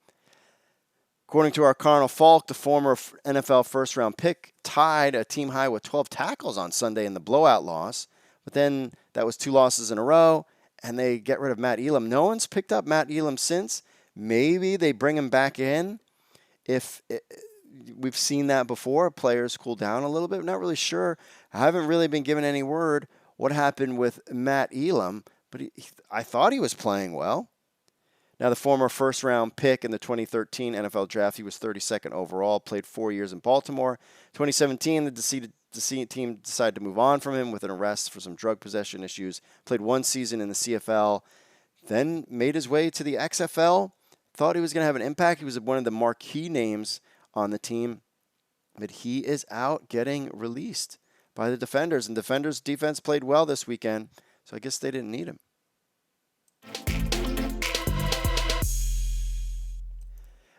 According to our Cardinal Falk, the former NFL first-round pick tied a team high with 12 tackles on Sunday in the blowout loss. But then that was 2 losses in a row, and they get rid of Matt Elam. No one's picked up Matt Elam since. Maybe they bring him back in. We've seen that before, players cool down a little bit. Not really sure. I haven't really been given any word what happened with Matt Elam, but I thought he was playing well. Now, the former first-round pick in the 2013 NFL Draft, he was 32nd overall, played 4 years in Baltimore. 2017, the decedent team decided to move on from him with an arrest for some drug possession issues. Played 1 season in the CFL, then made his way to the XFL. Thought he was going to have an impact. He was one of the marquee names on the team, but he is out getting released by the Defenders. And Defenders' defense played well this weekend, so I guess they didn't need him.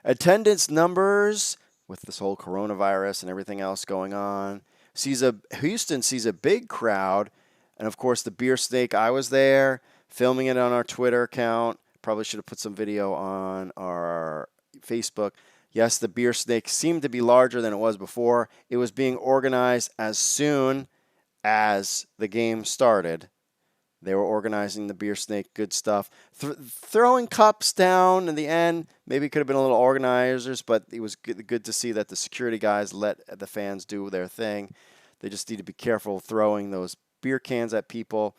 Attendance numbers with this whole coronavirus and everything else going on. Houston sees a big crowd, and of course the beer snake. I was there filming it on our Twitter account. Probably should have put some video on our Facebook. Yes, the beer snake seemed to be larger than it was before. It was being organized as soon as the game started. They were organizing the beer snake, good stuff. Throwing cups down in the end, maybe could have been a little organizers, but it was good to see that the security guys let the fans do their thing. They just need to be careful throwing those beer cans at people.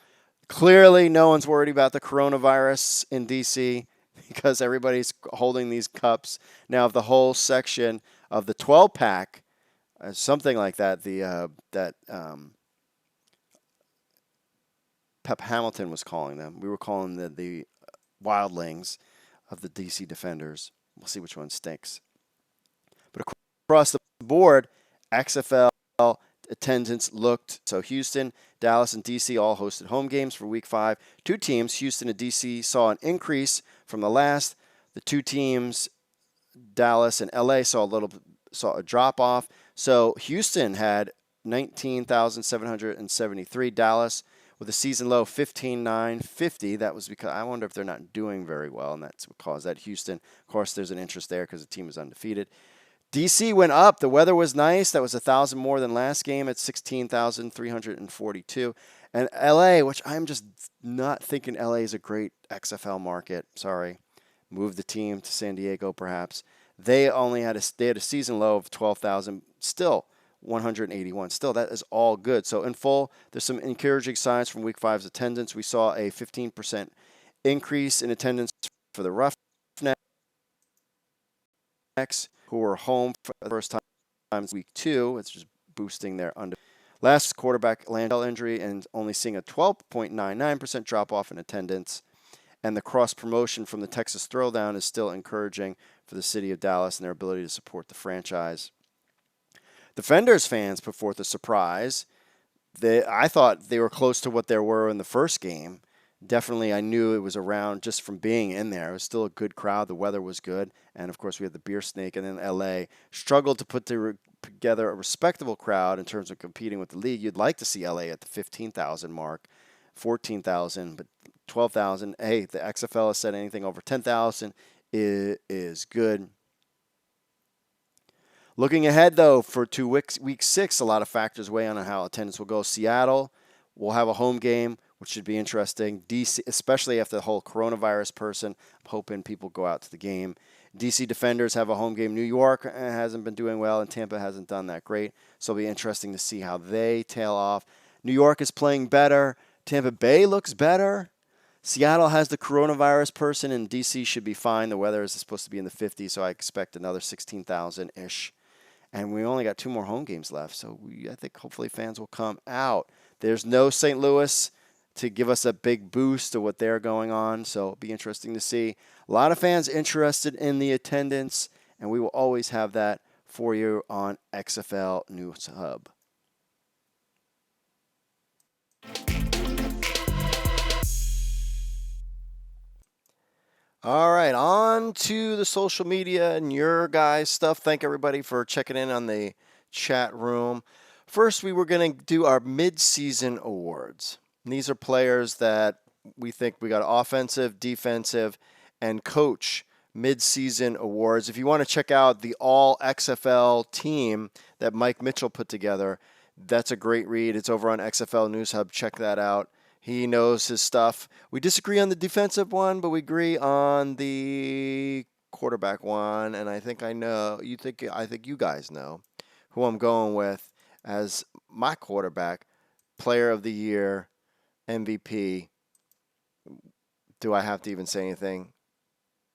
Clearly, no one's worried about the coronavirus in D.C. because everybody's holding these cups. Now, if the whole section of the 12-pack, something like that, Pep Hamilton was calling them. We were calling the wildlings of the DC Defenders. We'll see which one stinks. But across the board, XFL attendance looked. So Houston, Dallas, and DC all hosted home games for Week 5. 2 teams, Houston and DC, saw an increase from the last. The 2 teams, Dallas and LA, saw a drop-off. So Houston had 19,773. Dallas with a season low 15,950. That was because I wonder if they're not doing very well, and that's what caused that. Houston, of course, there's an interest there because the team is undefeated. DC went up. The weather was nice. That was 1,000 more than last game at 16,342. And LA, which I'm just not thinking LA is a great XFL market. Sorry. Move the team to San Diego, perhaps. They had a season low of 12,000. Still 181. Still, that is all good. So in full, there's some encouraging signs from Week 5's attendance. We saw a 15% increase in attendance for the Roughnecks, who were home for the first time Week 2. It's just boosting their last quarterback Landell injury and only seeing a 12.99% drop-off in attendance. And the cross-promotion from the Texas Throwdown is still encouraging for the city of Dallas and their ability to support the franchise. Defenders fans put forth a surprise. I thought they were close to what they were in the first game. Definitely, I knew it was around just from being in there. It was still a good crowd. The weather was good. And, of course, we had the beer snake. And then L.A. struggled to put together a respectable crowd in terms of competing with the league. You'd like to see L.A. at the 15,000 mark, 14,000, but 12,000. Hey, the XFL has said anything over 10,000 is good. Looking ahead, though, to week 6, a lot of factors weigh on how attendance will go. Seattle will have a home game, which should be interesting. DC, especially after the whole coronavirus person, I'm hoping people go out to the game. DC Defenders have a home game. New York hasn't been doing well, and Tampa hasn't done that great. So it'll be interesting to see how they tail off. New York is playing better. Tampa Bay looks better. Seattle has the coronavirus person, and DC should be fine. The weather is supposed to be in the 50s, so I expect another 16,000-ish. And we only got 2 more home games left, so I think hopefully fans will come out. There's no St. Louis to give us a big boost to what they're going on, so it'll be interesting to see. A lot of fans interested in the attendance, and we will always have that for you on XFL News Hub. All right, on to the social media and your guys' stuff. Thank everybody for checking in on the chat room. First, we were going to do our mid-season awards. And these are players that we think we got offensive, defensive, and coach mid-season awards. If you want to check out the all XFL team that Mike Mitchell put together, that's a great read. It's over on XFL News Hub. Check that out. He knows his stuff. We disagree on the defensive one, but we agree on the quarterback one. And I think I think you guys know who I'm going with as my quarterback, player of the year, MVP. Do I have to even say anything?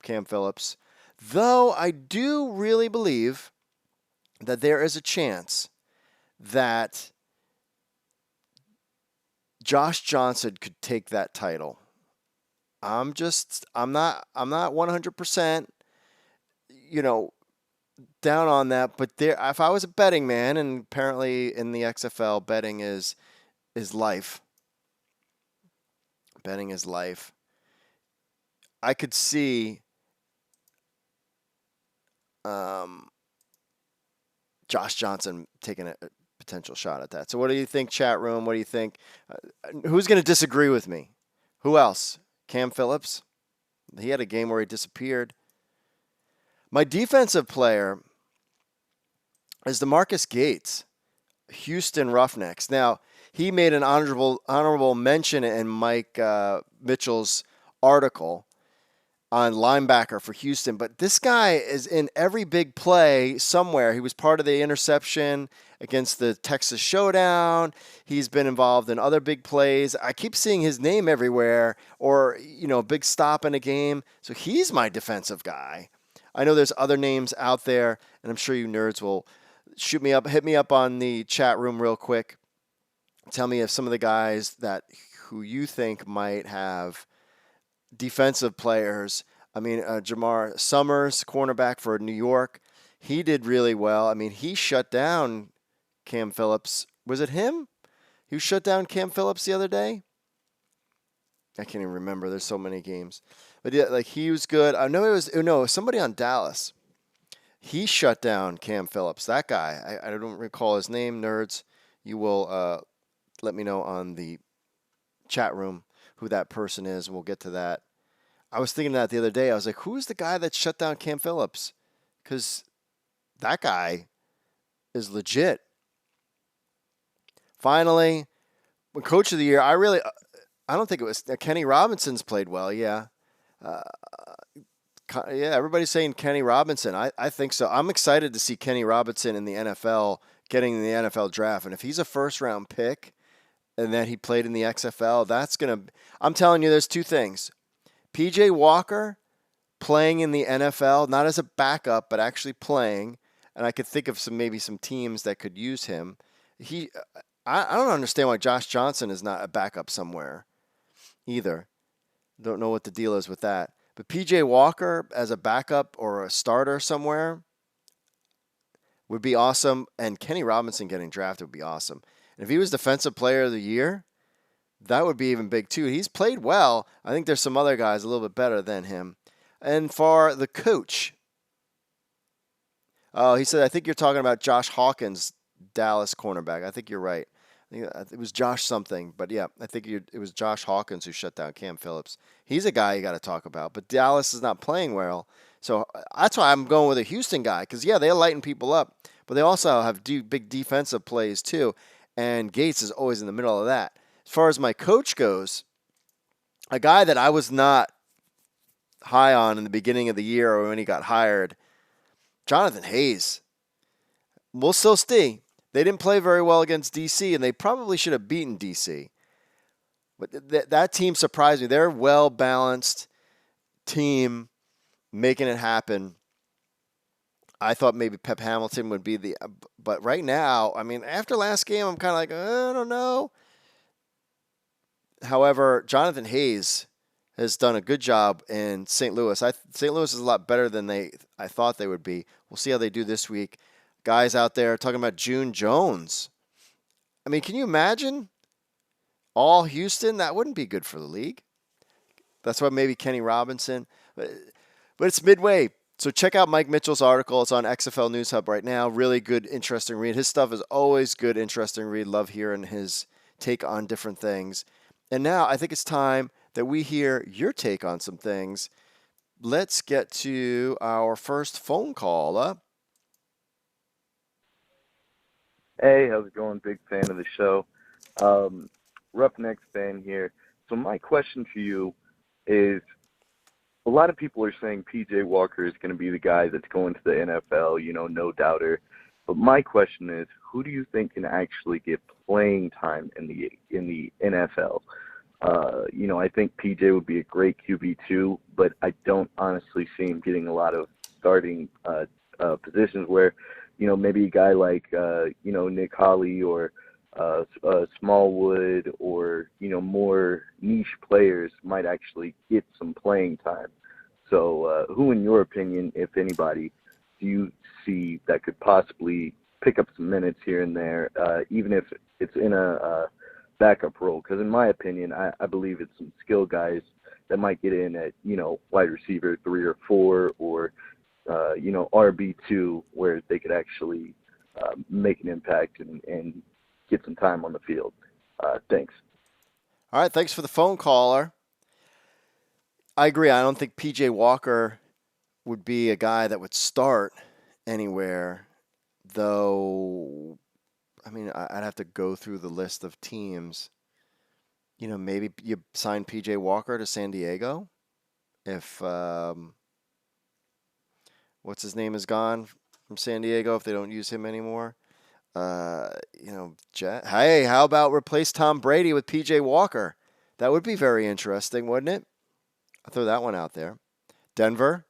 Cam Phillips. Though I do really believe that there is a chance that Josh Johnson could take that title. I'm not 100%, down on that, but if I was a betting man, and apparently in the XFL betting is life. Betting is life. I could see Josh Johnson taking a potential shot at that. So what do you think, chat room? What do you think? Who's going to disagree with me? Who else? Cam Phillips? He had a game where he disappeared. My defensive player is DeMarcus Gates, Houston Roughnecks. Now, he made an honorable mention in Mike Mitchell's article on linebacker for Houston, but this guy is in every big play somewhere. He was part of the interception against the Texas Showdown. He's been involved in other big plays. I keep seeing his name everywhere, or a big stop in a game. So he's my defensive guy. I know there's other names out there, and I'm sure you nerds will hit me up on the chat room real quick. Tell me if some of the guys who you think might have defensive players. I mean, Jamar Summers, cornerback for New York, he did really well. I mean, he shut down Cam Phillips. Was it him who shut down Cam Phillips the other day? I can't even remember. There's so many games. But yeah, he was good. I know it was somebody on Dallas. He shut down Cam Phillips. That guy, I don't recall his name, nerds. You will let me know on the chat room who that person is, and we'll get to that. I was thinking that the other day. I was like, who's the guy that shut down Cam Phillips? Because that guy is legit. Finally, Coach of the Year, I don't think it was Kenny Robinson's played well, yeah. Everybody's saying Kenny Robinson. I think so. I'm excited to see Kenny Robinson in the NFL, getting in the NFL draft. And if he's a first-round pick and then he played in the XFL, I'm telling you, there's two things. P.J. Walker playing in the NFL, not as a backup, but actually playing, and I could think of maybe some teams that could use him. I don't understand why Josh Johnson is not a backup somewhere either. Don't know what the deal is with that. But P.J. Walker as a backup or a starter somewhere would be awesome, and Kenny Robinson getting drafted would be awesome. And if he was Defensive Player of the Year, that would be even big too. He's played well. I think there's some other guys a little bit better than him. And for the coach, he said, I think you're talking about Josh Hawkins, Dallas cornerback. I think you're right. I think it was Josh something, but yeah, I think it was Josh Hawkins who shut down Cam Phillips. He's a guy you got to talk about, but Dallas is not playing well, So that's why I'm going with a Houston guy because, yeah, they lighten people up, but they also have big defensive plays too, and Gates is always in the middle of that. As far as my coach goes, a guy that I was not high on in the beginning of the year or when he got hired, Jonathan Hayes. We'll still see. They didn't play very well against DC, and they probably should have beaten DC. But that team surprised me. They're a well-balanced team making it happen. I thought maybe Pep Hamilton would be but right now, I mean, after last game, I'm kind of like, I don't know. However, Jonathan Hayes has done a good job in St. Louis. St. Louis is a lot better than I thought they would be. We'll see how they do this week. Guys out there talking about June Jones. I mean, can you imagine all Houston? That wouldn't be good for the league. That's why maybe Kenny Robinson. But it's midway. So check out Mike Mitchell's article. It's on XFL News Hub right now. Really good, interesting read. His stuff is always good, interesting read. Love hearing his take on different things. And now I think it's time that we hear your take on some things. Let's get to our first phone call. Hey, how's it going? Big fan of the show. Roughnecks fan here. So my question to you is, a lot of people are saying P.J. Walker is going to be the guy that's going to the NFL, no doubter. But my question is, who do you think can actually get playing time in the NFL? I think P.J. would be a great QB2, but I don't honestly see him getting a lot of starting positions where, maybe a guy like, Nick Holley or Smallwood or, more niche players might actually get some playing time. So who, in your opinion, if anybody, do you see that could possibly pick up some minutes here and there, even if it's in a backup role? Because in my opinion, I believe it's some skill guys that might get in at, wide receiver 3 or 4 or, RB2 where they could actually make an impact and get some time on the field. Thanks. All right, thanks for the phone caller. I agree. I don't think P.J. Walker would be a guy that would start anywhere, though. I mean, I'd have to go through the list of teams. Maybe you sign P.J. Walker to San Diego if what's his name is gone from San Diego, if they don't use him anymore. Hey, how about replace Tom Brady with P.J. Walker? That would be very interesting, wouldn't it? I'll throw that one out there. Denver,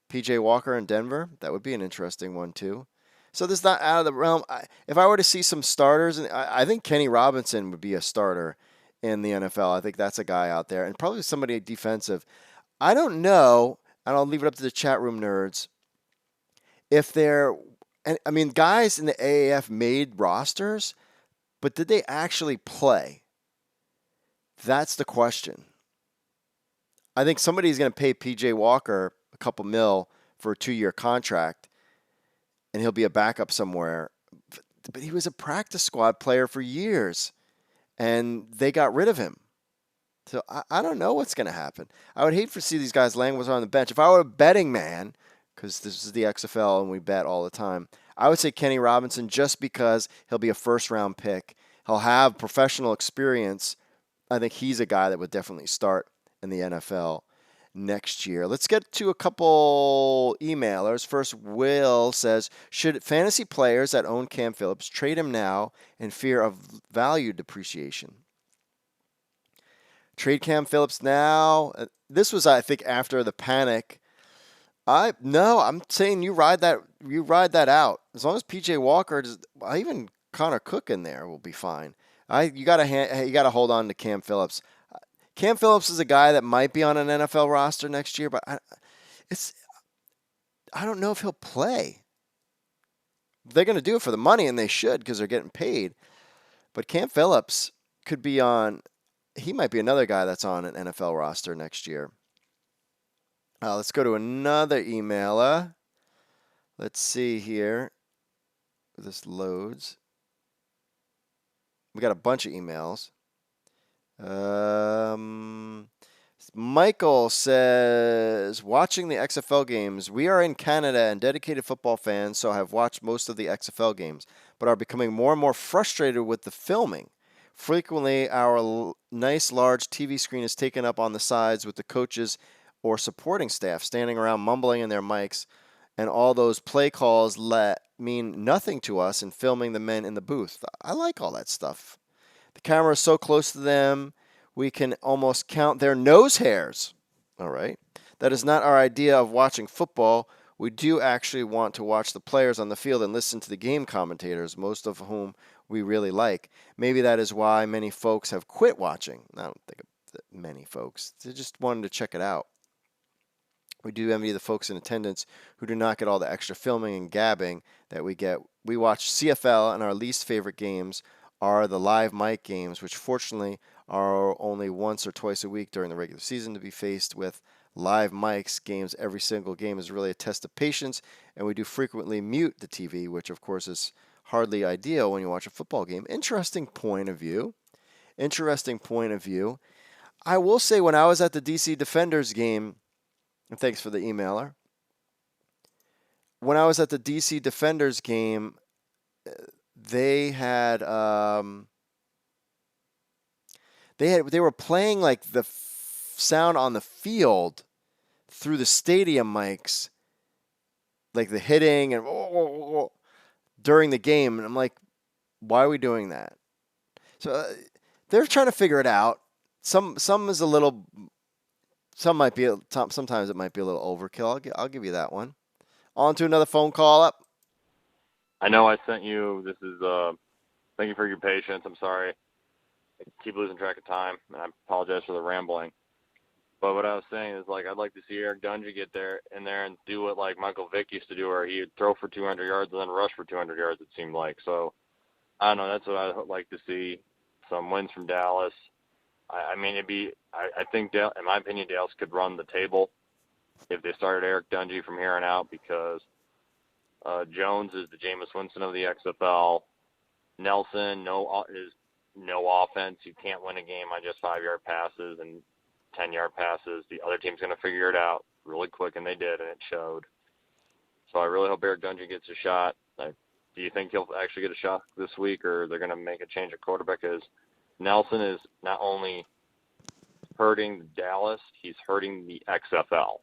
P.J. Walker in Denver, that would be an interesting one too. So this is not out of the realm. If I were to see some starters, and I think Kenny Robinson would be a starter in the NFL. I think that's a guy out there, and probably somebody defensive. I don't know, and I'll leave it up to the chat room nerds, if they're, I mean, guys in the AAF made rosters, but did they actually play? That's the question. I think somebody's going to pay P.J. Walker a couple mil for a 2-year contract, and he'll be a backup somewhere. But he was a practice squad player for years, and they got rid of him. So I don't know what's going to happen. I would hate to see these guys languish on the bench. If I were a betting man, because this is the XFL and we bet all the time, I would say Kenny Robinson just because he'll be a first-round pick. He'll have professional experience. I think he's a guy that would definitely start in the NFL next year. Let's get to a couple emailers. First, Will says, should fantasy players that own Cam Phillips trade him now in fear of value depreciation? Trade Cam Phillips now. This was, I think, after the panic. I'm saying you ride that out. As long as PJ Walker, even Connor Cook in there will be fine. You gotta hold on to Cam Phillips. Cam Phillips is a guy that might be on an NFL roster next year, but I don't know if he'll play. They're going to do it for the money, and they should because they're getting paid. But Cam Phillips could be on. He might be another guy that's on an NFL roster next year. Let's go to another emailer. Let's see here. This loads. We got a bunch of emails. Michael says, watching the XFL games, we are in Canada and dedicated football fans, so have watched most of the XFL games, but are becoming more and more frustrated with the filming. Frequently, our nice large TV screen is taken up on the sides with the coaches or supporting staff standing around mumbling in their mics, and all those play calls mean nothing to us in filming the men in the booth. I like all that stuff. The camera is so close to them, we can almost count their nose hairs. All right. That is not our idea of watching football. We do actually want to watch the players on the field and listen to the game commentators, most of whom we really like. Maybe that is why many folks have quit watching. I don't think many folks. They just wanted to check it out. We do envy the folks in attendance who do not get all the extra filming and gabbing that we get. We watch CFL, and our least favorite games are the live mic games, which fortunately are only once or twice a week during the regular season. To be faced with live mics games every single game is really a test of patience, and we do frequently mute the TV, which of course is hardly ideal when you watch a football game. Interesting point of view. Interesting point of view. I will say when I was at the DC Defenders game, and thanks for the emailer, when I was at the DC Defenders game, they were playing like the sound on the field through the stadium mics, like the hitting and during the game, and I'm like, why are we doing that? So they're trying to figure it out. Some is a little, sometimes it might be a little overkill. I'll give you that one. On to another phone call up. I know I sent you. This is thank you for your patience. I'm sorry. I keep losing track of time, and I apologize for the rambling. But what I was saying is, like, I'd like to see Eric Dungy get in there and do what, like, Michael Vick used to do, where he would throw for 200 yards and then rush for 200 yards, it seemed like. So, I don't know. That's what I'd like to see. Some wins from Dallas. I mean, I think, in my opinion, Dallas could run the table if they started Eric Dungy from here on out, because Jones is the Jameis Winston of the XFL. Nelson is no offense. You can't win a game on just 5-yard passes and 10-yard passes. The other team's going to figure it out really quick, and they did, and it showed. So I really hope Eric Dungy gets a shot. Do you think he'll actually get a shot this week, or they're going to make a change at quarterback? Because Nelson is not only hurting Dallas, he's hurting the XFL,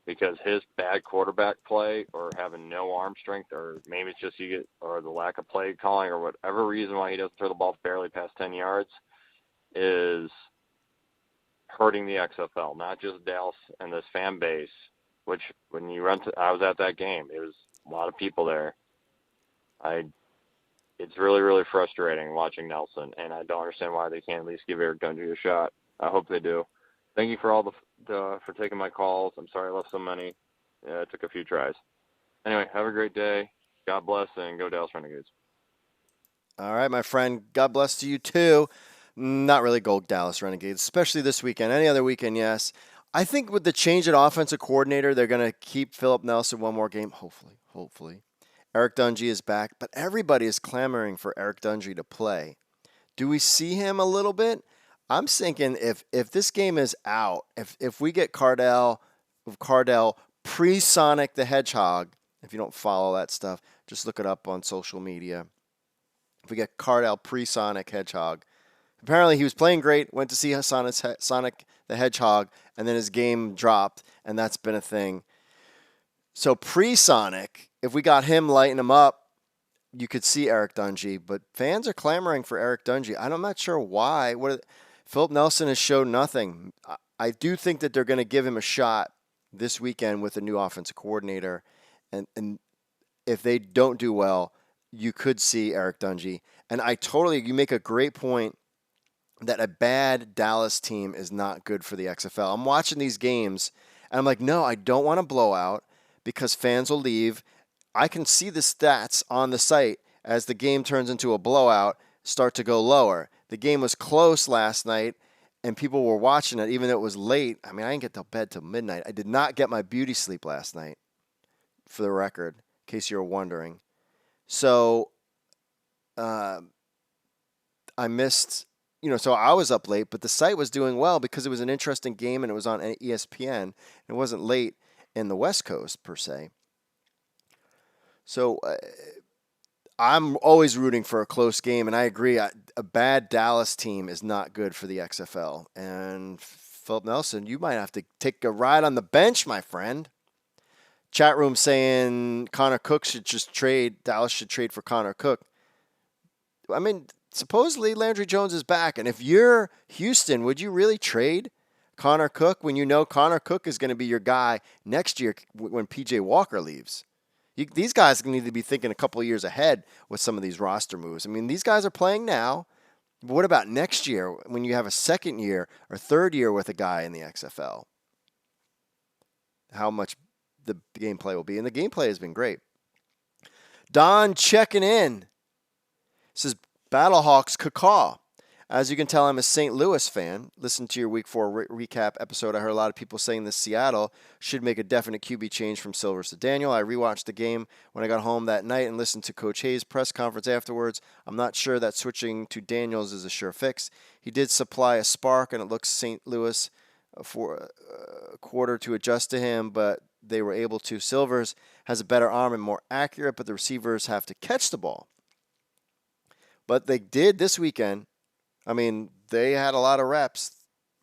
because his bad quarterback play or having no arm strength, or maybe it's just or the lack of play calling, or whatever reason why he doesn't throw the ball barely past 10 yards, is hurting the XFL, not just Dallas and this fan base, which when you I was at that game, it was a lot of people there. It's really, really frustrating watching Nelson, and I don't understand why they can't at least give Eric Dungy a shot. I hope they do. Thank you for all for taking my calls. I'm sorry I left so many. Yeah, it took a few tries. Anyway, have a great day. God bless, and go Dallas Renegades. All right, my friend. God bless to you too. Not really go Dallas Renegades, especially this weekend. Any other weekend, yes. I think with the change at offensive coordinator, they're going to keep Philip Nelson one more game, hopefully. Eric Dungy is back, but everybody is clamoring for Eric Dungy to play. Do we see him a little bit? I'm thinking if this game is out, if we get Cardell pre-Sonic the Hedgehog, if you don't follow that stuff, just look it up on social media. If we get Cardell pre-Sonic Hedgehog, apparently he was playing great, went to see Sonic the Hedgehog, and then his game dropped, and that's been a thing. So pre-Sonic, if we got him lighting him up, you could see Eric Dungy, but fans are clamoring for Eric Dungy. I'm not sure why. Philip Nelson has showed nothing. I do think that they're going to give him a shot this weekend with a new offensive coordinator, and if they don't do well, you could see Eric Dungy. And you make a great point that a bad Dallas team is not good for the XFL. I'm watching these games, and I'm like, no, I don't want a blowout because fans will leave. I can see the stats on the site as the game turns into a blowout start to go lower. The game was close last night, and people were watching it even though it was late. I mean, I didn't get to bed till midnight. I did not get my beauty sleep last night, for the record, in case you were wondering. So I missed so I was up late, but the site was doing well because it was an interesting game and it was on ESPN. It wasn't late in the West Coast per se. So I'm always rooting for a close game, and I agree. A bad Dallas team is not good for the XFL. And Philip Nelson, you might have to take a ride on the bench, my friend. Chat room saying Connor Cook should just trade. Dallas should trade for Connor Cook. I mean, supposedly Landry Jones is back, and if you're Houston, would you really trade Connor Cook when you know Connor Cook is going to be your guy next year when PJ Walker leaves? These guys need to be thinking a couple of years ahead with some of these roster moves. I mean, these guys are playing now. But what about next year when you have a second year or third year with a guy in the XFL? How much the gameplay will be. And the gameplay has been great. Don checking in. Says Battlehawks cacaw. As you can tell, I'm a St. Louis fan. Listen to your Week 4 recap episode. I heard a lot of people saying that Seattle should make a definite QB change from Silvers to Daniel. I rewatched the game when I got home that night and listened to Coach Hayes' press conference afterwards. I'm not sure that switching to Daniels is a sure fix. He did supply a spark, and it looks St. Louis for a quarter to adjust to him, but they were able to. Silvers has a better arm and more accurate, but the receivers have to catch the ball. But they did this weekend. I mean, they had a lot of reps.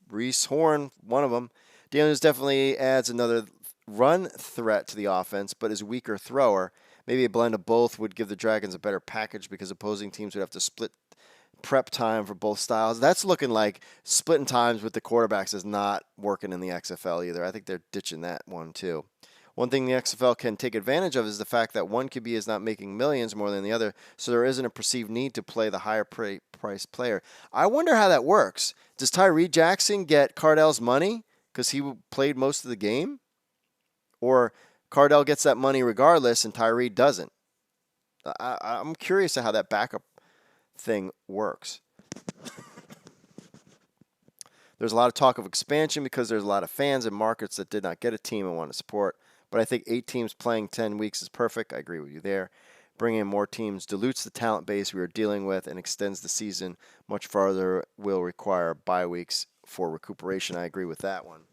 Reese Horn, one of them. Daniels definitely adds another run threat to the offense, but is a weaker thrower. Maybe a blend of both would give the Dragons a better package because opposing teams would have to split prep time for both styles. That's looking like splitting times with the quarterbacks is not working in the XFL either. I think they're ditching that one too. One thing the XFL can take advantage of is the fact that one QB is not making millions more than the other, so there isn't a perceived need to play the higher price player. I wonder how that works. Does Tyree Jackson get Cardell's money because he played most of the game? Or Cardell gets that money regardless and Tyree doesn't? I'm curious to how that backup thing works. There's a lot of talk of expansion because there's a lot of fans and markets that did not get a team and want to support. But I think 8 teams playing 10 weeks is perfect. I agree with you there. Bringing in more teams dilutes the talent base we are dealing with and extends the season much farther. Will require bye weeks for recuperation. I agree with that one.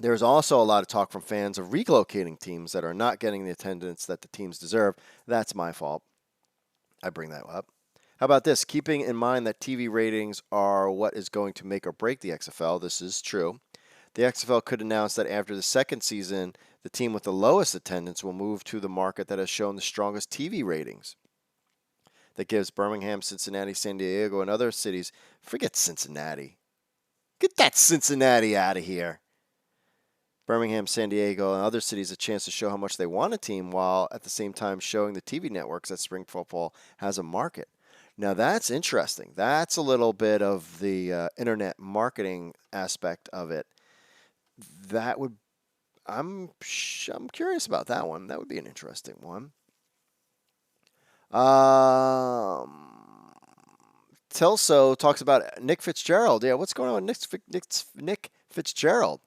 There's also a lot of talk from fans of relocating teams that are not getting the attendance that the teams deserve. That's my fault. I bring that up. How about this? Keeping in mind that TV ratings are what is going to make or break the XFL, this is true. The XFL could announce that after the second season, the team with the lowest attendance will move to the market that has shown the strongest TV ratings. That gives Birmingham, Cincinnati, San Diego, and other cities. Forget Cincinnati. Get that Cincinnati out of here. Birmingham, San Diego, and other cities a chance to show how much they want a team while at the same time showing the TV networks that spring football has a market. Now that's interesting. That's a little bit of the internet marketing aspect of it. That would, I'm curious about that one. That would be an interesting one. Telso talks about Nick Fitzgerald. Yeah, what's going on with Nick Fitzgerald?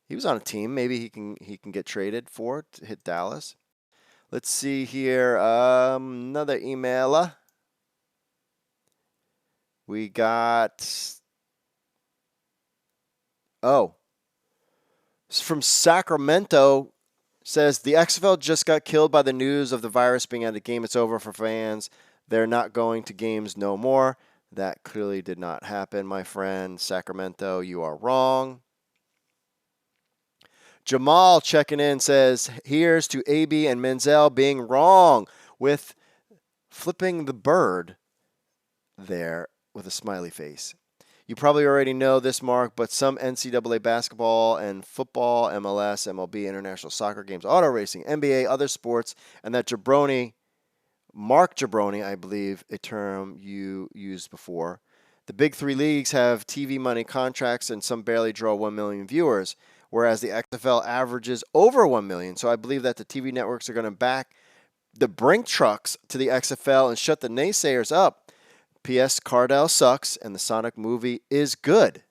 He was on a team. Maybe he can get traded for it to hit Dallas. Let's see here. Another emailer. We got. Oh. From Sacramento, says the XFL just got killed by the news of the virus being at a game. It's over for fans. They're not going to games no more. That clearly did not happen, my friend. Sacramento, you are wrong. Jamal checking in says, here's to AB and Menzel being wrong with flipping the bird there with a smiley face. You probably already know this, Mark, but some NCAA basketball and football, MLS, MLB, international soccer games, auto racing, NBA, other sports, and that jabroni, Mark Jabroni, I believe, a term you used before. The big 3 leagues have TV money contracts and some barely draw 1 million viewers, whereas the XFL averages over 1 million. So I believe that the TV networks are going to back the brink trucks to the XFL and shut the naysayers up. P.S. Cardell sucks, and the Sonic movie is good.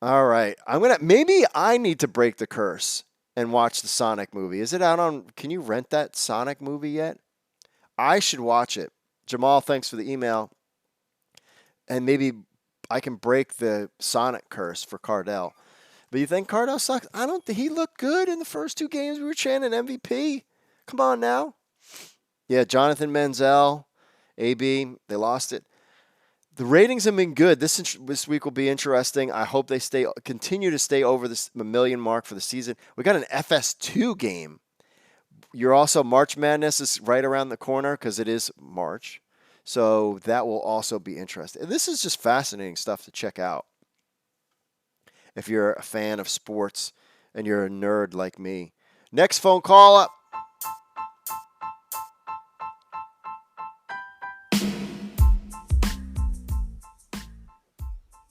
All right. Maybe I need to break the curse and watch the Sonic movie. Is it out on, can you rent that Sonic movie yet? I should watch it. Jamal, thanks for the email. And maybe I can break the Sonic curse for Cardell. But you think Cardell sucks? I don't think he looked good in the first 2 games. We were chanting MVP. Come on now. Yeah, Jonathan Menzel, AB, they lost it. The ratings have been good. This week will be interesting. I hope they continue to stay over the million mark for the season. We got an FS2 game. You're also March Madness is right around the corner because it is March. So that will also be interesting. This is just fascinating stuff to check out. If you're a fan of sports and you're a nerd like me. Next phone call up.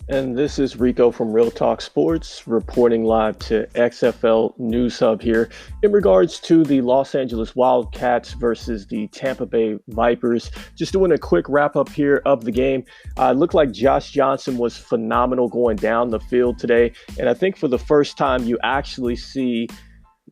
And this is Rico from Real Talk Sports reporting live to XFL News Hub here in regards to the Los Angeles Wildcats versus the Tampa Bay Vipers. Just doing a quick wrap up here of the game. It looked like Josh Johnson was phenomenal going down the field today. And I think for the first time you actually see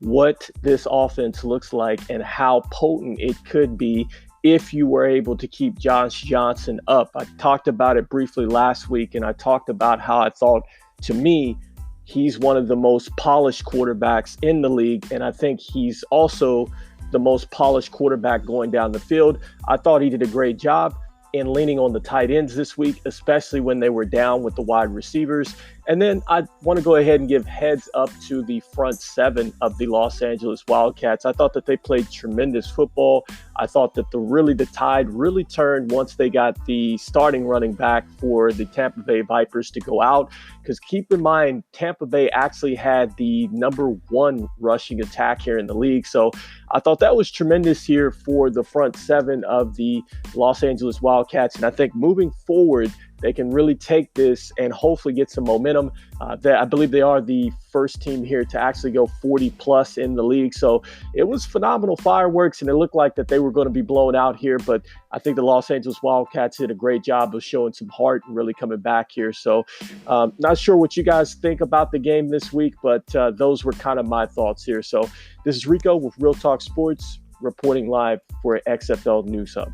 what this offense looks like and how potent it could be if you were able to keep Josh Johnson up. I talked about it briefly last week, and I talked about how I thought, to me, he's one of the most polished quarterbacks in the league, and I think he's also the most polished quarterback going down the field. I thought he did a great job in leaning on the tight ends this week, especially when they were down with the wide receivers. And then I want to go ahead and give heads up to the front 7 of the Los Angeles Wildcats. I thought that they played tremendous football. I thought that the tide really turned once they got the starting running back for the Tampa Bay Vipers to go out. Because keep in mind, Tampa Bay actually had the number 1 rushing attack here in the league. So I thought that was tremendous here for the front 7 of the Los Angeles Wildcats. And I think moving forward, they can really take this and hopefully get some momentum. I believe they are the first team here to actually go 40-plus in the league. So it was phenomenal fireworks, and it looked like that they were going to be blown out here. But I think the Los Angeles Wildcats did a great job of showing some heart and really coming back here. So not sure what you guys think about the game this week, but those were kind of my thoughts here. So this is Rico with Real Talk Sports reporting live for XFL News Hub.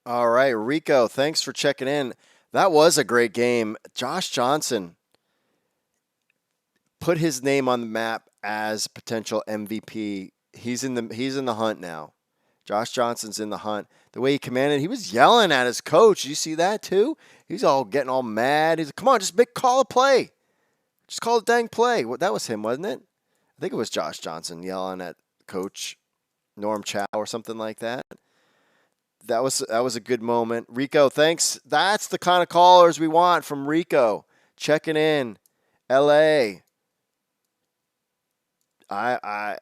All right, Rico, thanks for checking in. That was a great game. Josh Johnson put his name on the map as potential MVP. He's in the hunt now. Josh Johnson's in the hunt. The way he commanded, he was yelling at his coach. Did you see that too? He's all getting all mad. He's like, come on, just call a play. Just call a dang play. Well, that was him, wasn't it? I think it was Josh Johnson yelling at Coach Norm Chow or something like that. That was a good moment. Rico, thanks. That's the kind of callers we want from Rico. Checking in. LA. They're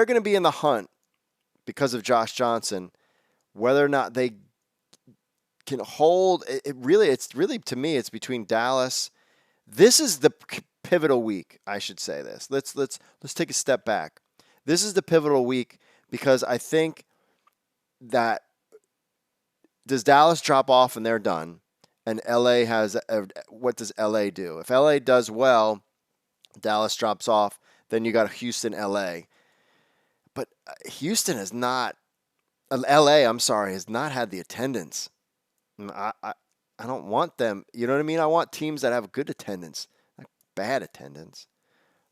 going to be in the hunt because of Josh Johnson. Whether or not they can hold it's really to me it's between Dallas. This is the pivotal week, I should say this. Let's take a step back. This is the pivotal week because I think that does Dallas drop off and they're done, and LA what does LA do? If LA does well, Dallas drops off, then you got Houston, LA. But Houston has not, LA, I'm sorry, has not had the attendance. I don't want them, you know what I mean? I want teams that have good attendance, not bad attendance.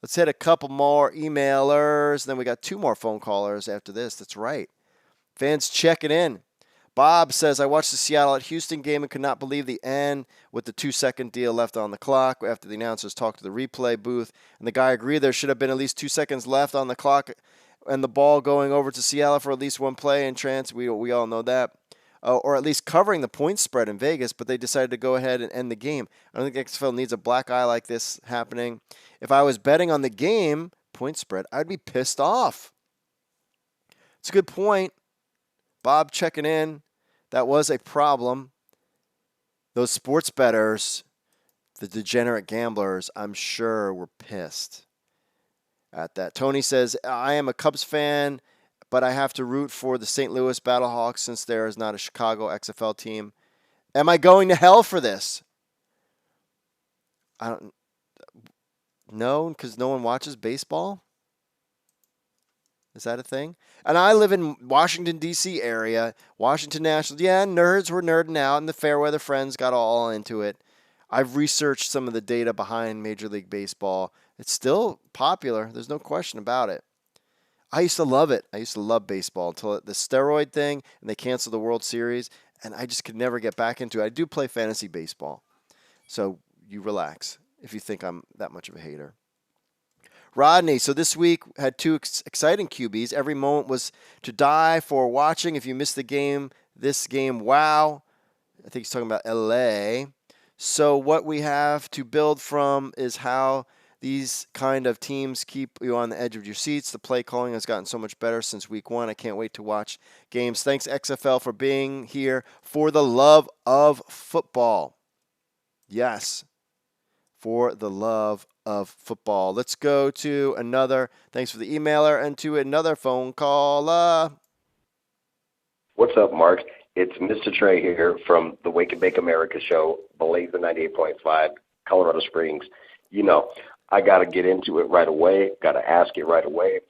Let's hit a couple more emailers, then we got 2 more phone callers after this. That's right. Fans checking in. Bob says, I watched the Seattle at Houston game and could not believe the end with the 2-second deal left on the clock after the announcers talked to the replay booth. And the guy agreed there should have been at least 2 seconds left on the clock and the ball going over to Seattle for at least one play and chance. We all know that. Or at least covering the point spread in Vegas, but they decided to go ahead and end the game. I don't think XFL needs a black eye like this happening. If I was betting on the game, point spread, I'd be pissed off. It's a good point. Bob checking in. That was a problem. Those sports bettors, the degenerate gamblers, I'm sure were pissed at that. Tony says, I am a Cubs fan, but I have to root for the St. Louis Battlehawks since there is not a Chicago XFL team. Am I going to hell for this? I don't know, because no one watches baseball. Is that a thing? And I live in Washington, D.C. area. Washington Nationals. Yeah, nerds were nerding out, and the Fairweather Friends got all into it. I've researched some of the data behind Major League Baseball. It's still popular. There's no question about it. I used to love it. I used to love baseball until the steroid thing, and they canceled the World Series, and I just could never get back into it. I do play fantasy baseball, so you relax if you think I'm that much of a hater. Rodney, so this week had two exciting QBs. Every moment was to die for watching. If you missed the game, this game, wow. I think he's talking about LA. So what we have to build from is how these kind of teams keep you on the edge of your seats. The play calling has gotten so much better since week 1. I can't wait to watch games. Thanks, XFL, for being here for the love of football. Yes, for the love of football. Let's go to another, thanks for the emailer, and to another phone call. What's up, Mark? It's Mr. Trey here from the Wake and Bake America show, Blaze the 98.5, Colorado Springs. You know, I got to get into it right away. Got to ask it right away.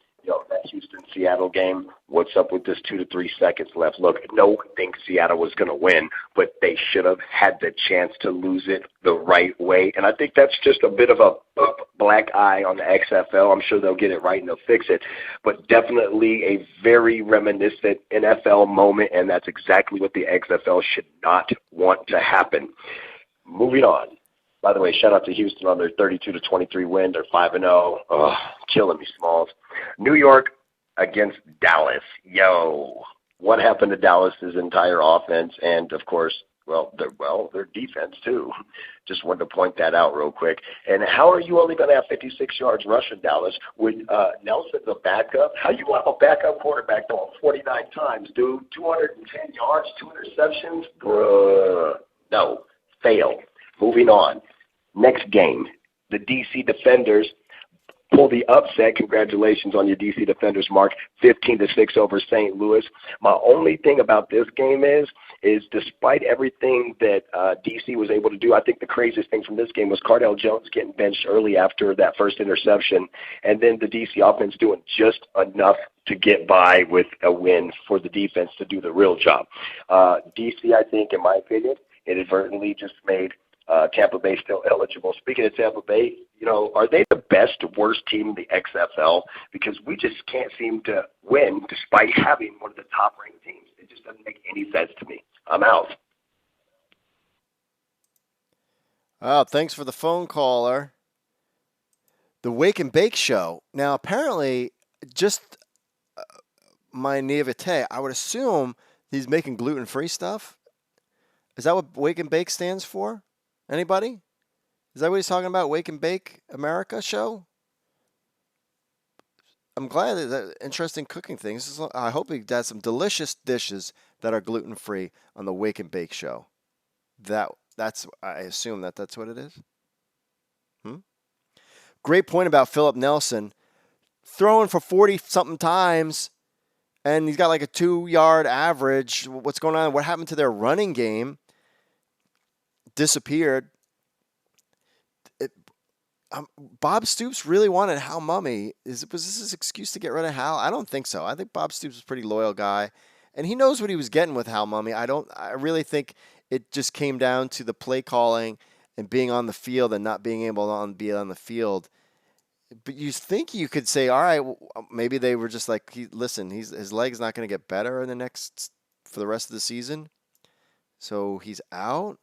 That Houston-Seattle game, what's up with this 2 to 3 seconds left? Look, no one thinks Seattle was going to win, but they should have had the chance to lose it the right way. And I think that's just a bit of a black eye on the XFL. I'm sure they'll get it right and they'll fix it. But definitely a very reminiscent NFL moment, and that's exactly what the XFL should not want to happen. Moving on. By the way, shout out to Houston on their 32-23 win. They're 5-0. Oh, killing me, Smalls. New York against Dallas. Yo, what happened to Dallas's entire offense and, of course, their defense too. Just wanted to point that out real quick. And how are you only going to have 56 yards rushing, Dallas, with Nelson's a backup? How you have a backup quarterback throwing 49 times, dude? 210 yards, 2 interceptions? Bruh. No, fail. Moving on. Next game, the D.C. Defenders pull the upset. Congratulations on your D.C. Defenders, Mark. 15-6 over St. Louis. My only thing about this game is despite everything that D.C. was able to do, I think the craziest thing from this game was Cardell Jones getting benched early after that first interception, and then the D.C. offense doing just enough to get by with a win for the defense to do the real job. D.C., I think, in my opinion, inadvertently just made Tampa Bay still eligible. Speaking of Tampa Bay, are they the best or worst team in the XFL? Because we just can't seem to win despite having one of the top-ranked teams. It just doesn't make any sense to me. I'm out. Oh, thanks for the phone caller. The Wake and Bake Show. Now, apparently, just my naivete, I would assume he's making gluten-free stuff. Is that what Wake and Bake stands for? Anybody? Is that what he's talking about? Wake and Bake America show? I'm glad that interesting cooking things. I hope he does some delicious dishes that are gluten-free on the Wake and Bake show. That's I assume that's what it is. Great point about Philip Nelson. Throwing for 40-something times, and he's got like a 2-yard average. What's going on? What happened to their running game? Disappeared. Bob Stoops really wanted Hal Mummy. Was this his excuse to get rid of Hal? I don't think so. I think Bob Stoops was a pretty loyal guy, and he knows what he was getting with Hal Mummy. I really think it just came down to the play calling and being on the field and not being able to be on the field. But you think you could say, all right, well, maybe they were just like, his leg's not going to get better for the rest of the season, so he's out.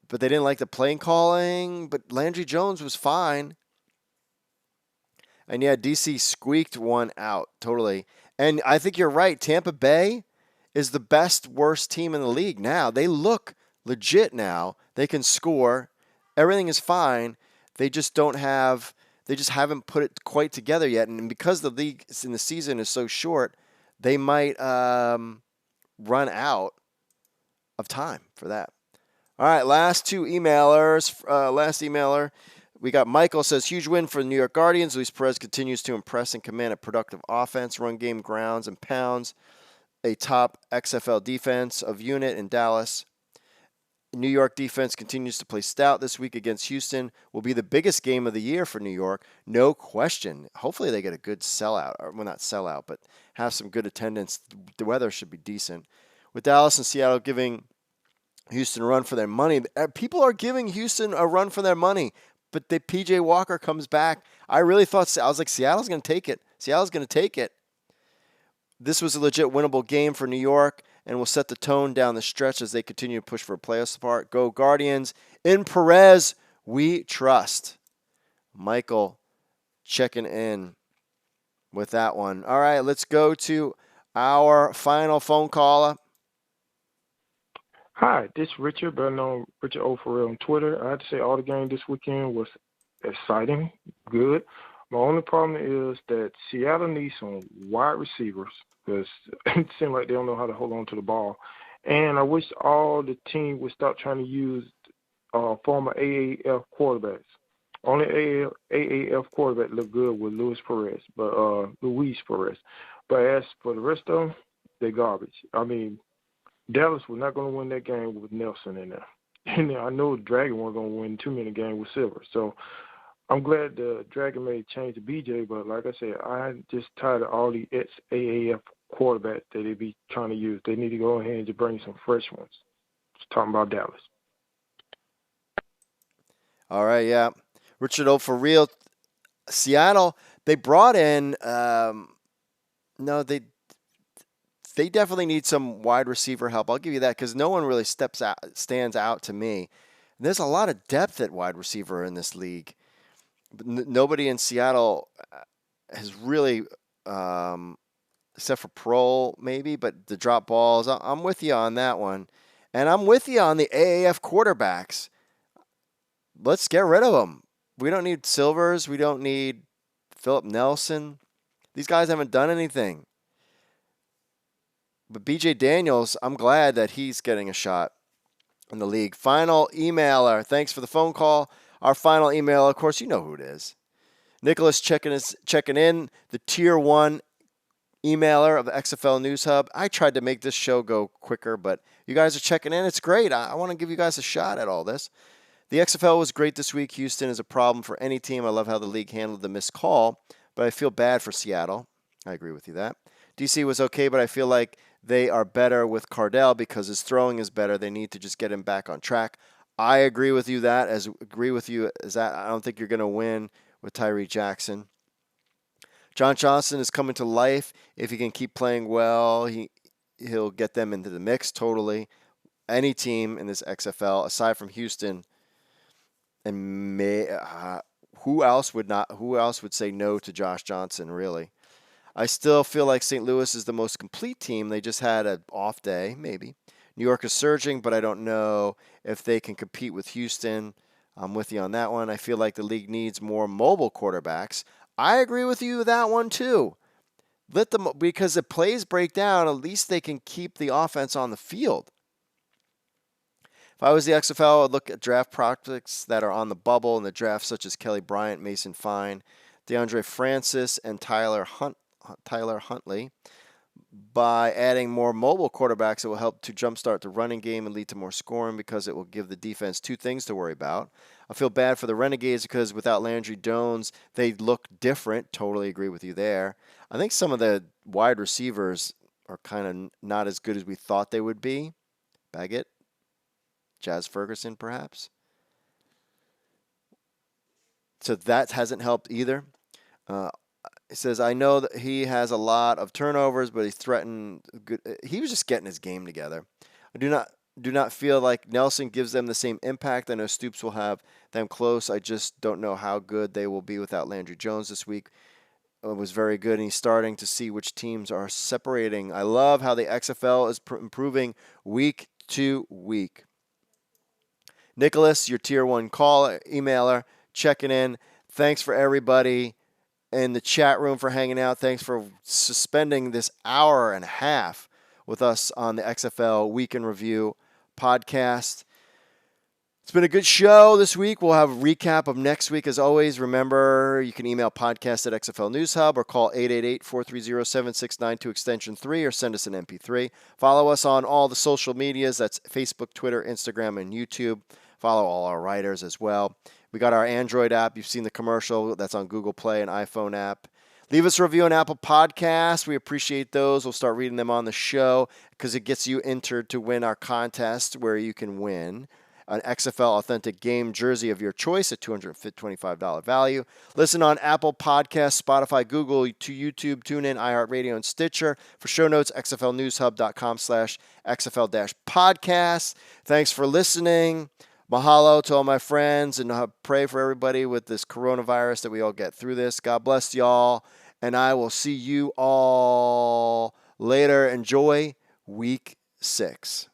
But they didn't like the play calling. But Landry Jones was fine. And yeah, DC squeaked one out totally. And I think you're right. Tampa Bay is the worst team in the league now. They look legit now. They can score. Everything is fine. They just haven't put it quite together yet. And because the league in the season is so short, they might run out of time for that. All right, last emailer. We got Michael says, huge win for the New York Guardians. Luis Perez continues to impress and command a productive offense, run game, grounds and pounds, a top XFL defense of unit in Dallas. New York defense continues to play stout this week against Houston. Will be the biggest game of the year for New York, no question. Hopefully they get a good sellout, or well, not sellout, but have some good attendance. The weather should be decent. With Dallas and Seattle giving Houston a run for their money, people are giving Houston a run for their money, but PJ Walker comes back. I really thought, I was like, Seattle's going to take it. Seattle's going to take it. This was a legit winnable game for New York and will set the tone down the stretch as they continue to push for a playoff spot. Go Guardians. In Perez, we trust. Michael checking in with that one. All right, let's go to our final phone caller. Hi, this is Richard, better known Richard O for real on Twitter. I have to say all the game this weekend was exciting, good. My only problem is that Seattle needs some wide receivers because it seems like they don't know how to hold on to the ball. And I wish all the team would stop trying to use former AAF quarterbacks. Only AAF quarterback looked good with Luis Perez. But as for the rest of them, they're garbage. I mean, Dallas was not going to win that game with Nelson in there. And I know the Dragon weren't going to win too many games with Silver. So I'm glad the Dragon made a change to BJ, but like I said, I'm just tired of all the ex-AAF quarterbacks that they be trying to use. They need to go ahead and just bring some fresh ones. Just talking about Dallas. All right, yeah. Richard O for real. Seattle, they brought in they definitely need some wide receiver help. I'll give you that because no one really stands out to me. And there's a lot of depth at wide receiver in this league. But nobody in Seattle has really, except for Prohl maybe, but the drop balls. I'm with you on that one. And I'm with you on the AAF quarterbacks. Let's get rid of them. We don't need Silvers. We don't need Philip Nelson. These guys haven't done anything. But BJ Daniels, I'm glad that he's getting a shot in the league. Final emailer. Thanks for the phone call. Our final emailer, of course, you know who it is. Nicholas checking in, the Tier 1 emailer of the XFL News Hub. I tried to make this show go quicker, but you guys are checking in. It's great. I want to give you guys a shot at all this. The XFL was great this week. Houston is a problem for any team. I love how the league handled the missed call, but I feel bad for Seattle. I agree with you that. DC was okay, but I feel like they are better with Cardell because his throwing is better. They need to just get him back on track. I agree with you that. I don't think you're going to win with Tyree Jackson. John Johnson is coming to life. If he can keep playing well, he'll get them into the mix totally. Any team in this XFL, aside from Houston, and who else would say no to Josh Johnson, really? I still feel like St. Louis is the most complete team. They just had an off day, maybe. New York is surging, but I don't know if they can compete with Houston. I'm with you on that one. I feel like the league needs more mobile quarterbacks. I agree with you with that one too. Because if plays break down, at least they can keep the offense on the field. If I was the XFL, I'd look at draft prospects that are on the bubble in the draft, such as Kelly Bryant, Mason Fine, DeAndre Francis, and Tyler Huntley. By adding more mobile quarterbacks, it will help to jumpstart the running game and lead to more scoring because it will give the defense two things to worry about. I feel bad for the Renegades because without Landry Jones, they look different. Totally agree with you there. I think some of the wide receivers are kind of not as good as we thought they would be. Baggett, Jazz Ferguson, perhaps. So that hasn't helped either. He says, I know that he has a lot of turnovers, but he's threatened good. He was just getting his game together. I do not feel like Nelson gives them the same impact. I know Stoops will have them close. I just don't know how good they will be without Landry Jones this week. It was very good, and he's starting to see which teams are separating. I love how the XFL is improving week to week. Nicholas, your Tier 1 emailer, checking in. Thanks for everybody in the chat room for hanging out. Thanks for suspending this hour and a half with us on the XFL Week in Review podcast. It's been a good show this week. We'll have a recap of next week as always. Remember, you can email podcast at XFL News Hub or call 888-430-7692 extension 3 or send us an MP3. Follow us on all the social medias. That's Facebook, Twitter, Instagram, and YouTube. Follow all our writers as well. We got our Android app. You've seen the commercial. That's on Google Play and iPhone app. Leave us a review on Apple Podcasts. We appreciate those. We'll start reading them on the show because it gets you entered to win our contest where you can win an XFL Authentic Game jersey of your choice at $225 value. Listen on Apple Podcasts, Spotify, Google, to YouTube, TuneIn, iHeartRadio, and Stitcher. For show notes, xflnewshub.com/XFL-podcast. Thanks for listening. Mahalo to all my friends, and pray for everybody with this coronavirus that we all get through this. God bless y'all, and I will see you all later. Enjoy week 6.